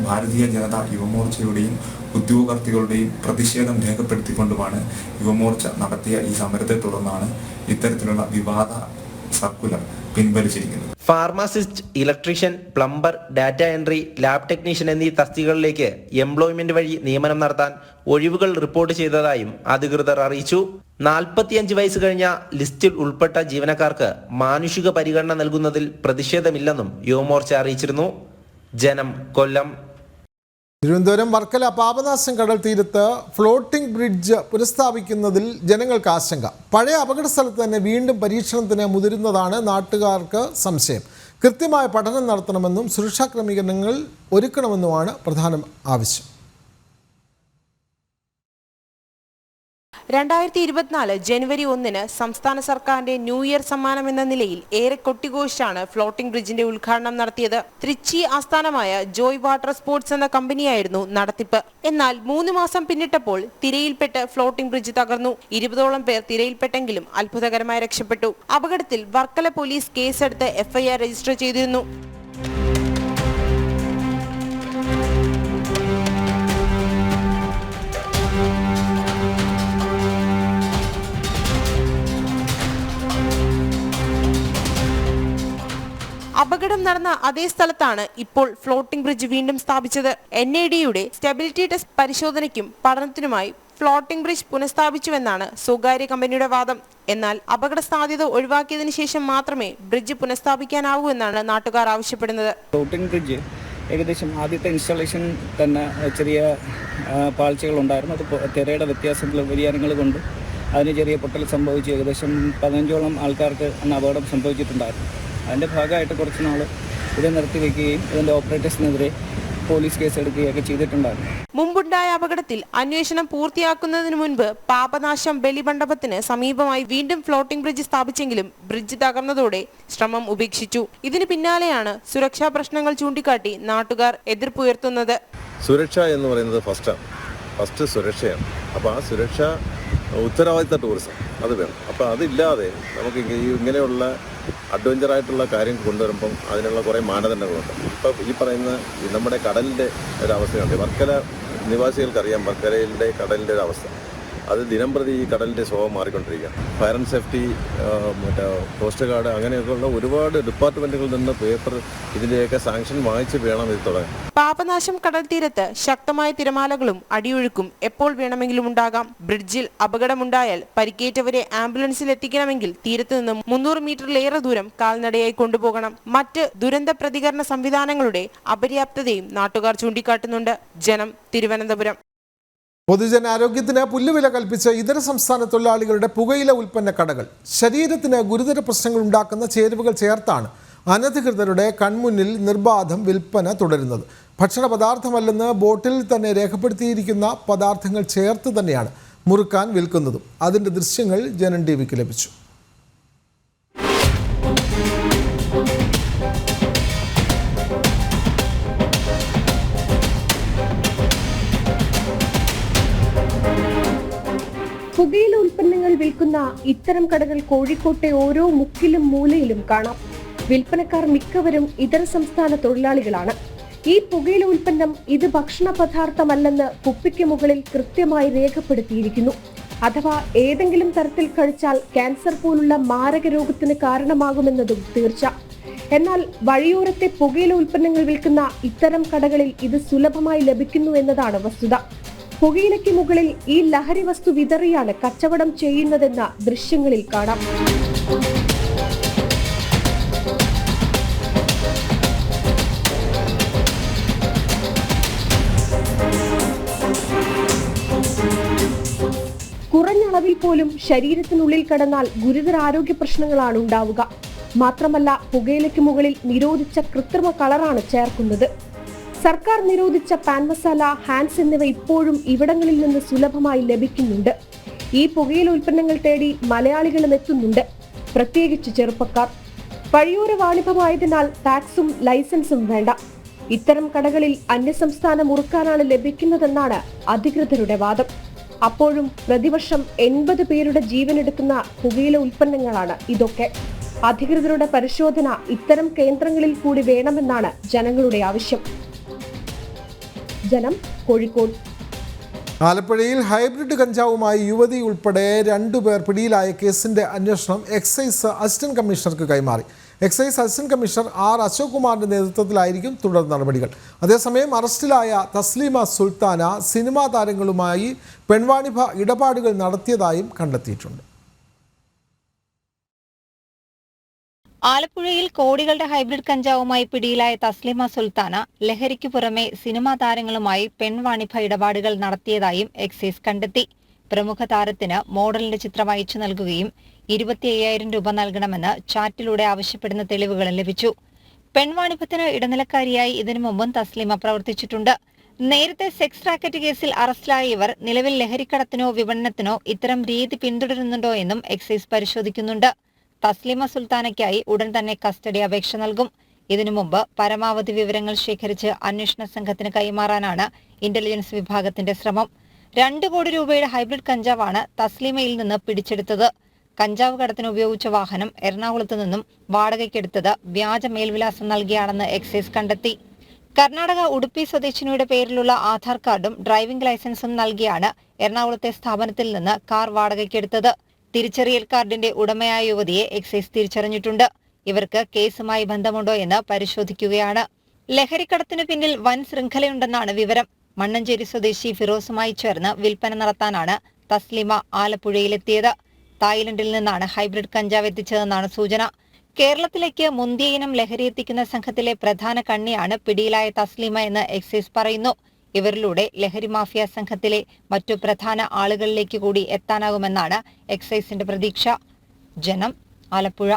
ഭാരതീയ ജനതാ യുവമോർച്ചയുടെയും ഉദ്യോഗാർത്ഥികളുടെയും പ്രതിഷേധം രേഖപ്പെടുത്തിക്കൊണ്ടുമാണ് യുവമോർച്ച നടത്തിയ ഈ സമരത്തെ തുടർന്നാണ് ഇത്തരത്തിലുള്ള വിവാദ സർക്കുലർ പിൻവലിച്ചിരിക്കുന്നത്. Pharmacist, electrician, plumber, data entry, lab technician എന്നീ തസ്തികകളിലേക്ക് എംപ്ലോയ്മെന്റ് വഴി നിയമനം നടത്താൻ ഒഴിവുകൾ റിപ്പോർട്ട് ചെയ്തതായും അധികൃതർ അറിയിച്ചു. 45 വയസ്സ് കഴിഞ്ഞ ലിസ്റ്റിൽ ഉൾപ്പെട്ട ജീവനക്കാർക്ക് മാനുഷിക പരിഗണന നൽകുന്നതിൽ പ്രതിഷേധമില്ലെന്നും യുവമോർച്ച അറിയിച്ചിരുന്നു. ജനം, കൊല്ലം. തിരുവനന്തപുരം വർക്കല പാപനാശം കടൽ തീരത്ത് ഫ്ലോട്ടിംഗ് ബ്രിഡ്ജ് പുനഃസ്ഥാപിക്കുന്നതിൽ ജനങ്ങൾക്ക് ആശങ്ക. പഴയ അപകട സ്ഥലത്ത് തന്നെ വീണ്ടും പരീക്ഷണത്തിന് മുതിരുന്നതാണ് നാട്ടുകാർക്ക് സംശയം. കൃത്യമായ പഠനം നടത്തണമെന്നും സുരക്ഷാ ക്രമീകരണങ്ങൾ ഒരുക്കണമെന്നുമാണ് പ്രധാന ആവശ്യം. 2024 ജനുവരി 1 സംസ്ഥാന സർക്കാരിന്റെ ന്യൂ ഇയർ സമ്മാനം എന്ന നിലയിൽ ഏറെ കൊട്ടിഘോഷിച്ചാണ് ഫ്ലോട്ടിംഗ് ബ്രിഡ്ജിന്റെ ഉദ്ഘാടനം നടത്തിയത്. തൃച്ചി ആസ്ഥാനമായ ജോയ് വാട്ടർ സ്പോർട്സ് എന്ന കമ്പനിയായിരുന്നു നടത്തിപ്പ്. എന്നാൽ 3 മാസം പിന്നിട്ടപ്പോൾ തിരയിൽപ്പെട്ട് ഫ്ലോട്ടിംഗ് ബ്രിഡ്ജ് തകർന്നു. 20ഓളം പേർ തിരയിൽപ്പെട്ടെങ്കിലും അത്ഭുതകരമായി രക്ഷപ്പെട്ടു. അപകടത്തിൽ വർക്കല പോലീസ് കേസെടുത്ത് FIR രജിസ്റ്റർ ചെയ്തിരുന്നു. അപകടം നടന്ന അതേ സ്ഥലത്താണ് ഇപ്പോൾ ഫ്ലോട്ടിംഗ് ബ്രിഡ്ജ് വീണ്ടും സ്ഥാപിച്ചത്. NADയുടെ സ്റ്റെബിലിറ്റി ടെസ്റ്റ് പരിശോധനയ്ക്കും പഠനത്തിനുമായി ഫ്ലോട്ടിംഗ് ബ്രിഡ്ജ് പുനഃസ്ഥാപിച്ചുവെന്നാണ് സ്വകാര്യ കമ്പനിയുടെ വാദം. എന്നാൽ അപകട സാധ്യത ഒഴിവാക്കിയതിനു ശേഷം മാത്രമേ ബ്രിഡ്ജ് പുനഃസ്ഥാപിക്കാനാവൂ എന്നാണ് നാട്ടുകാർ ആവശ്യപ്പെടുന്നത്. ഫ്ലോട്ടിംഗ് ബ്രിഡ്ജ് ഏകദേശം ആദ്യത്തെ ഇൻസ്റ്റാളേഷൻ തന്നെ ചെറിയ പാഴ്ചകൾ ഉണ്ടായിരുന്നു. അത് തിരയുടെ വ്യതിയാനങ്ങൾ കൊണ്ട് അതിന് ചെറിയ പൊട്ടൽ സംഭവിച്ചു. ഏകദേശം 15ഓളം ആൾക്കാർക്ക് അന്ന് അപകടം സംഭവിച്ചിട്ടുണ്ടായിരുന്നു. അതിൻ്റെ ഭാഗമായിട്ട് കുറച്ച് നാൾ ഇത് നിർത്തിവെക്കുകയും ഇതിൻ്റെ ഓപ്പറേറ്റേഴ്സിനെതിരെ പോലീസ് കേസെടുക്കുകയൊക്കെ ചെയ്തിട്ടുണ്ടായിരുന്നു. മുമ്പുണ്ടായ അപകടത്തിൽ അന്വേഷണം പൂർത്തിയാക്കുന്നതിന് മുൻപ് പാപനാശം ബലിമണ്ഡപത്തിന് സമീപമായി വീണ്ടും ഫ്ലോട്ടിംഗ് ബ്രിഡ്ജ് സ്ഥാപിച്ചെങ്കിലും ബ്രിഡ്ജ് തകർന്നതോടെ ശ്രമം ഉപേക്ഷിച്ചു. ഇതിന് പിന്നാലെയാണ് സുരക്ഷാ പ്രശ്നങ്ങൾ ചൂണ്ടിക്കാട്ടി നാട്ടുകാർ എതിർപ്പുയർത്തുന്നത്. സുരക്ഷ എന്ന് പറയുന്നത് ഫസ്റ്റ് സുരക്ഷയാണ്. അപ്പോൾ ആ സുരക്ഷ ഉത്തരവാദിത്ത ടൂറിസം അത് വേണം. അപ്പോൾ അതില്ലാതെ നമുക്ക് ഇങ്ങനെയുള്ള അഡ്വഞ്ചറായിട്ടുള്ള കാര്യം കൊണ്ടുവരുമ്പം അതിനുള്ള കുറേ മാനദണ്ഡങ്ങളുണ്ട്. ഇപ്പോൾ ഈ പറയുന്ന നമ്മുടെ കടലിൻ്റെ ഒരവസ്ഥയുണ്ട്. വർക്കല നിവാസികൾക്കറിയാം വർക്കലയിലെ കടലിൻ്റെ ഒരു അവസ്ഥ. അത് ദിനം പ്രതി ഈ കടലിൻ്റെ സ്വഭാവം മാറിക്കൊണ്ടിരിക്കുകയാണ്. ഫയർ ആൻഡ് സേഫ്റ്റി, മറ്റേ കോസ്റ്റ് ഗാർഡ്, അങ്ങനെയൊക്കെയുള്ള ഒരുപാട് ഡിപ്പാർട്ട്മെൻറ്റുകളിൽ നിന്ന് പേപ്പർ ഇതിൻ്റെയൊക്കെ സാങ്ഷൻ വാങ്ങിച്ച് വേണം ഇത് തുടങ്ങാൻ. പാപനാശം കടൽ തീരത്ത് ശക്തമായ തിരമാലകളും അടിയൊഴുക്കും എപ്പോൾ വേണമെങ്കിലും ഉണ്ടാകാം. ബ്രിഡ്ജിൽ അപകടമുണ്ടായാൽ പരിക്കേറ്റവരെ ആംബുലൻസിൽ എത്തിക്കണമെങ്കിൽ തീരത്ത് നിന്നും 300 മീറ്ററിലേറെ ദൂരം കാൽനടയായി കൊണ്ടുപോകണം. മറ്റ് ദുരന്ത പ്രതികരണ സംവിധാനങ്ങളുടെ അപര്യാപ്തതയും നാട്ടുകാർ ചൂണ്ടിക്കാട്ടുന്നുണ്ട്. ജനം, തിരുവനന്തപുരം. പൊതുജനാരോഗ്യത്തിന് പുല്ലുവില കൽപ്പിച്ച ഇതര സംസ്ഥാന തൊഴിലാളികളുടെ പുകയില ഉൽപ്പന്ന കടകൾ ശരീരത്തിന് ഗുരുതര പ്രശ്നങ്ങൾ ഉണ്ടാക്കുന്ന ചേരുവകൾ ചേർത്താണ് അനധികൃതരുടെ കൺമുന്നിൽ നിർബാധം വിൽപ്പന തുടരുന്നത്. ഭക്ഷണ പദാർത്ഥമല്ലെന്ന് ബോട്ടിൽ തന്നെ രേഖപ്പെടുത്തിയിരിക്കുന്ന പദാർത്ഥങ്ങൾ ചേർത്ത് തന്നെയാണ് മുറുക്കാൻ വിൽക്കുന്നതും. അതിൻ്റെ ദൃശ്യങ്ങൾ ജനം ടിവിക്ക് ലഭിച്ചു. പുകയില ഉൽപ്പന്നങ്ങൾ വിൽക്കുന്ന ഇത്തരം കടകൾ കോഴിക്കോട്ടെ ഓരോ മുക്കിലും മൂലയിലും കാണാം. വിൽപ്പനക്കാർ മിക്കവരും ഇതര സംസ്ഥാന തൊഴിലാളികളാണ്. ഈ പുകയില ഉൽപ്പന്നം ഇത് ഭക്ഷണ പദാർത്ഥമല്ലെന്ന് കുപ്പിക്ക് മുകളിൽ കൃത്യമായി രേഖപ്പെടുത്തിയിരിക്കുന്നു. അഥവാ ഏതെങ്കിലും തരത്തിൽ കഴിച്ചാൽ ക്യാൻസർ പോലുള്ള മാരക രോഗത്തിന് കാരണമാകുമെന്നതും തീർച്ച. എന്നാൽ വഴിയോരത്തെ പുകയില ഉൽപ്പന്നങ്ങൾ വിൽക്കുന്ന ഇത്തരം കടകളിൽ ഇത് സുലഭമായി ലഭിക്കുന്നു എന്നതാണ് വസ്തുത. പുകയിലയ്ക്ക് മുകളിൽ ഈ ലഹരി വസ്തു വിതറിയാണ് കച്ചവടം ചെയ്യുന്നതെന്ന ദൃശ്യങ്ങളിൽ കാണാം. കുറഞ്ഞ അളവിൽ പോലും ശരീരത്തിനുള്ളിൽ കടന്നാൽ ഗുരുതര ആരോഗ്യ പ്രശ്നങ്ങളാണ് ഉണ്ടാവുക. മാത്രമല്ല പുകയിലയ്ക്ക് മുകളിൽ നിരോധിച്ച കൃത്രിമ കളറാണ് ചേർക്കുന്നത്. സർക്കാർ നിരോധിച്ച പാൻ മസാല, ഹാൻസ് എന്നിവ ഇപ്പോഴും ഇവിടങ്ങളിൽ നിന്ന് സുലഭമായി ലഭിക്കുന്നുണ്ട്. ഈ പുകയില ഉൽപ്പന്നങ്ങൾ തേടി മലയാളികളും എത്തുന്നുണ്ട്, പ്രത്യേകിച്ച് ചെറുപ്പക്കാർ. വഴിയോര വാണിഭമായതിനാൽ ടാക്സും ലൈസൻസും വേണ്ട. ഇത്തരം കടകളിൽ അന്യസംസ്ഥാന മുറുക്കാനാണ് ലഭിക്കുന്നതെന്നാണ് അധികൃതരുടെ വാദം. അപ്പോഴും പ്രതിവർഷം 80 പേരുടെ ജീവനെടുക്കുന്ന പുകയില ഉൽപ്പന്നങ്ങളാണ് ഇതൊക്കെ. അധികൃതരുടെ പരിശോധന ഇത്തരം കേന്ദ്രങ്ങളിൽ കൂടി വേണമെന്നാണ് ജനങ്ങളുടെ ആവശ്യം. ജനം, കോഴിക്കോട്. ആലപ്പുഴയിൽ ഹൈബ്രിഡ് കഞ്ചാവുമായി യുവതി ഉൾപ്പെടെ 2 പേർ പിടിയിലായ കേസിന്റെ അന്വേഷണം എക്സൈസ് അസിസ്റ്റന്റ് കമ്മീഷണർക്ക് കൈമാറി. Excise assistant commissioner R Ashok കുമാറിന്റെ നേതൃത്വത്തിലായിരിക്കും തുടർ നടപടികൾ. അതേസമയം അറസ്റ്റിലായ തസ്ലീമ സുൽത്താന സിനിമാ താരങ്ങളുമായി പെൺവാണിഭ ഇടപാടുകൾ നടത്തിയതായും കണ്ടെത്തിയിട്ടുണ്ട്. ആലപ്പുഴയിൽ കോടികളുടെ ഹൈബ്രിഡ് കഞ്ചാവുമായി പിടിയിലായ തസ്ലീമ സുൽത്താന ലഹരിക്കു പുറമെ സിനിമാ താരങ്ങളുമായി പെൺവാണിഭ ഇടപാടുകൾ നടത്തിയതായും എക്സൈസ് കണ്ടെത്തി. പ്രമുഖ താരത്തിന് മോഡലിന്റെ ചിത്രം അയച്ചു നൽകുകയും 25,000 രൂപ നൽകണമെന്ന് ചാറ്റിലൂടെ ആവശ്യപ്പെടുന്ന തെളിവുകളും ലഭിച്ചു. പെൺവാണിഭത്തിന് ഇടനിലക്കാരിയായി ഇതിനു മുമ്പും തസ്ലീമ പ്രവർത്തിച്ചിട്ടുണ്ട്. നേരത്തെ സെക്സ് റാക്കറ്റ് കേസിൽ അറസ്റ്റിലായ ഇവർ നിലവിൽ ലഹരിക്കടത്തിനോ വിപണനത്തിനോ ഇത്തരം രീതി പിന്തുടരുന്നുണ്ടോ എന്നും എക്സൈസ് പരിശോധിക്കുന്നുണ്ട്. തസ്ലീമ സുൽത്താനയ്ക്കായി ഉടൻ തന്നെ കസ്റ്റഡി അപേക്ഷ നൽകും. ഇതിനു മുമ്പ് പരമാവധി വിവരങ്ങൾ ശേഖരിച്ച് അന്വേഷണ സംഘത്തിന് കൈമാറാനാണ് ഇന്റലിജൻസ് വിഭാഗത്തിന്റെ ശ്രമം. 2 കോടി രൂപയുടെ ഹൈബ്രിഡ് കഞ്ചാവാണ് തസ്ലീമയിൽ നിന്ന് പിടിച്ചെടുത്തത്. കഞ്ചാവ് കടത്തിന് ഉപയോഗിച്ച വാഹനം എറണാകുളത്ത് നിന്നും വാടകയ്ക്കെടുത്തത് വ്യാജ മേൽവിലാസം നൽകിയാണെന്ന് എക്സൈസ് കണ്ടെത്തി. കർണാടക ഉടുപ്പി സ്വദേശിനിയുടെ പേരിലുള്ള ആധാർ കാർഡും ഡ്രൈവിംഗ് ലൈസൻസും നൽകിയാണ് എറണാകുളത്തെ സ്ഥാപനത്തിൽ നിന്ന് കാർ വാടകയ്ക്കെടുത്തത്. തിരിച്ചറിയൽ കാർഡിന്റെ ഉടമയായ യുവതിയെ എക്സൈസ് തിരിച്ചറിഞ്ഞിട്ടുണ്ട്. ഇവർക്ക് കേസുമായി ബന്ധമുണ്ടോ എന്ന് പരിശോധിക്കുകയാണ്. ലഹരിക്കടത്തിനു പിന്നിൽ വൻ ശൃംഖലയുണ്ടെന്നാണ് വിവരം. മണ്ണഞ്ചേരി സ്വദേശി ഫിറോസുമായി ചേർന്ന് വിൽപ്പന നടത്താനാണ് തസ്ലീമ ആലപ്പുഴയിലെത്തിയത്. തായ്ലൻഡിൽ നിന്നാണ് ഹൈബ്രിഡ് കഞ്ചാവ് എത്തിച്ചതെന്നാണ് സൂചന. കേരളത്തിലേക്ക് മുന്തിയ ഇനം ലഹരി എത്തിക്കുന്ന സംഘത്തിലെ പ്രധാന കണ്ണിയാണ് പിടിയിലായ തസ്ലീമ എന്ന് എക്സൈസ് പറയുന്നു. ഇവരിലൂടെ ലഹരി മാഫിയ സംഘത്തിലെ മറ്റു പ്രധാന ആളുകളിലേക്ക് കൂടി എത്താനാകുമെന്നാണ് എക്സൈസിന്റെ പ്രതീക്ഷ. ജനം, ആലപ്പുഴ.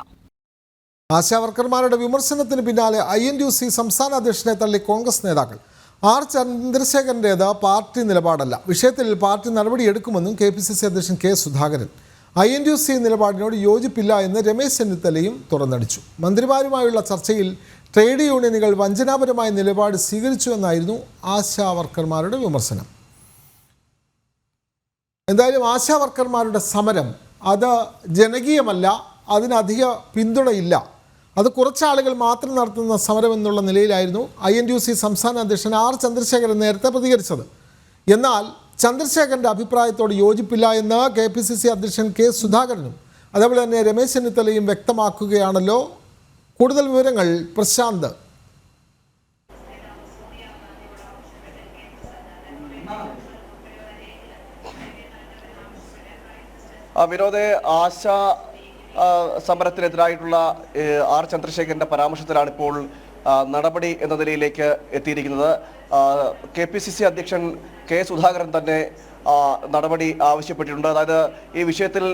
ആശാവർക്കർമാരുടെ വിമർശനത്തിന് പിന്നാലെ INTUC സംസ്ഥാന അധ്യക്ഷനെ തള്ളി കോൺഗ്രസ് നേതാക്കൾ. ആർ ചന്ദ്രശേഖരൻ്റേത് പാർട്ടി നിലപാടല്ല, വിഷയത്തിൽ പാർട്ടി നടപടിയെടുക്കുമെന്നും KPCC അധ്യക്ഷൻ K സുധാകരൻ. INTUC നിലപാടിനോട് യോജിപ്പില്ല എന്ന് രമേശ് ചെന്നിത്തലയും തുറന്നടിച്ചു. മന്ത്രിമാരുമായുള്ള ചർച്ചയിൽ ട്രേഡ് യൂണിയനുകൾ വഞ്ചനാപരമായ നിലപാട് സ്വീകരിച്ചുവെന്നായിരുന്നു ആശാവർക്കർമാരുടെ വിമർശനം. എന്തായാലും ആശാവർക്കർമാരുടെ സമരം അത് ജനകീയമല്ല, അതിനധിക പിന്തുണയില്ല. അത് കുറച്ചാളുകൾ മാത്രം നടത്തുന്ന സമരം എന്നുള്ള നിലയിലായിരുന്നു INTUC സംസ്ഥാന അധ്യക്ഷൻ R ചന്ദ്രശേഖരൻ നേരത്തെ പ്രതികരിച്ചത്. എന്നാൽ ചന്ദ്രശേഖരൻ്റെ അഭിപ്രായത്തോട് യോജിപ്പില്ല എന്ന് KPCC അധ്യക്ഷൻ K സുധാകരനും അതേപോലെ തന്നെ രമേശ് ചെന്നിത്തലയും വ്യക്തമാക്കുകയാണല്ലോ. കൂടുതൽ വിവരങ്ങൾ പ്രശാന്ത്. വിനോദേ, ആശാ സമരത്തിനെതിരായിട്ടുള്ള R ചന്ദ്രശേഖരന്റെ പരാമർശത്തിലാണ് ഇപ്പോൾ നടപടി എന്ന നിലയിലേക്ക് എത്തിയിരിക്കുന്നത്. KPCC അധ്യക്ഷൻ K സുധാകരൻ തന്നെ നടപടി ആവശ്യപ്പെട്ടിട്ടുണ്ട്. അതായത് ഈ വിഷയത്തിൽ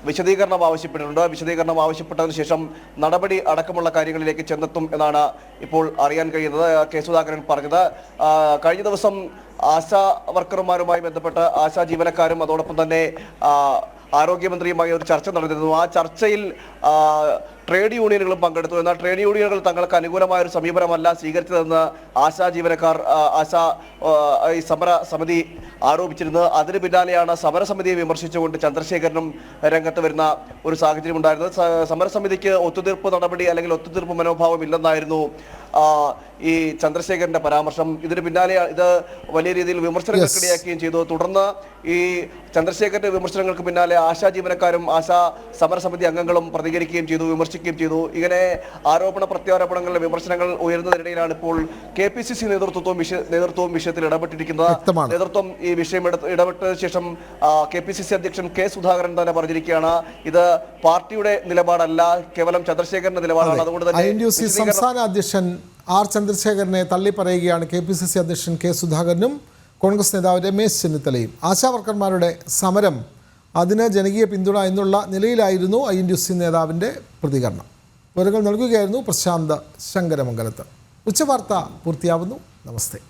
വിശദീകരണം ആവശ്യപ്പെട്ടിട്ടുണ്ട്. വിശദീകരണം ആവശ്യപ്പെട്ടതിന് ശേഷം നടപടി അടക്കമുള്ള കാര്യങ്ങളിലേക്ക് ചെന്നെത്തും എന്നാണ് ഇപ്പോൾ അറിയാൻ കഴിയുന്നത്. K സുധാകരൻ പറഞ്ഞത് കഴിഞ്ഞ ദിവസം ആശാ വർക്കർമാരുമായി ബന്ധപ്പെട്ട് ആശാ ജീവനക്കാരും അതോടൊപ്പം തന്നെ ആരോഗ്യമന്ത്രിയുമായി ഒരു ചർച്ച നടന്നിരുന്നു. ആ ചർച്ചയിൽ ട്രേഡ് യൂണിയനുകളും പങ്കെടുത്തു. എന്നാൽ ട്രേഡ് യൂണിയനുകൾ തങ്ങൾക്ക് അനുകൂലമായ ഒരു സമീപനമല്ല സ്വീകരിച്ചതെന്ന് ആശാ ജീവനക്കാർ ഈ സമര സമിതി ആരോപിച്ചിരുന്നത്. അതിന് പിന്നാലെയാണ് സമരസമിതിയെ വിമർശിച്ചുകൊണ്ട് ചന്ദ്രശേഖരനും രംഗത്ത് വരുന്ന ഒരു സാഹചര്യം ഉണ്ടായിരുന്നത്. സമരസമിതിക്ക് ഒത്തുതീർപ്പ് നടപടി അല്ലെങ്കിൽ ഒത്തുതീർപ്പ് മനോഭാവം ഇല്ലെന്നായിരുന്നു ഈ ചന്ദ്രശേഖരന്റെ പരാമർശം. ഇതിന് പിന്നാലെ ഇത് വലിയ രീതിയിൽ വിമർശനങ്ങൾക്കിടയാക്കുകയും ചെയ്തു. തുടർന്ന് ഈ ചന്ദ്രശേഖരന്റെ വിമർശനങ്ങൾക്ക് പിന്നാലെ ആശാ ജീവനക്കാരും ആശാ സമരസമിതി അംഗങ്ങളും പ്രതികരിക്കുകയും ചെയ്തു, വിമർശിക്കുകയും ചെയ്തു. ഇങ്ങനെ ആരോപണ പ്രത്യാരോപണങ്ങളുടെ വിമർശനങ്ങൾ ഉയരുന്നതിനിടയിലാണ് ഇപ്പോൾ KPCC നേതൃത്വവും വിഷയത്തിൽ ഇടപെട്ടിരിക്കുന്നത്. നേതൃത്വം ഈ വിഷയം ഇടപെട്ട ശേഷം KPCC അധ്യക്ഷൻ K സുധാകരൻ തന്നെ പറഞ്ഞിരിക്കുകയാണ്, ഇത് പാർട്ടിയുടെ നിലപാടല്ല, കേവലം ചന്ദ്രശേഖരന്റെ നിലപാടാണ്. അതുകൊണ്ട് തന്നെ INTUC സംസ്ഥാന അധ്യക്ഷൻ R ചന്ദ്രശേഖരനെ തള്ളിപ്പറയുകയാണ് KPCC അധ്യക്ഷൻ K സുധാകരനും കോൺഗ്രസ് നേതാവ് രമേശ് ചെന്നിത്തലയും. ആശാവർക്കർമാരുടെ സമരം അതിന് ജനകീയ പിന്തുണ എന്നുള്ള നിലയിലായിരുന്നു INTUC നേതാവിൻ്റെ പ്രതികരണം. വിവരങ്ങൾ നൽകുകയായിരുന്നു പ്രശാന്ത് ശങ്കരമംഗലത്ത്. ഉച്ചവാർത്ത പൂർത്തിയാവുന്നു. നമസ്തേ.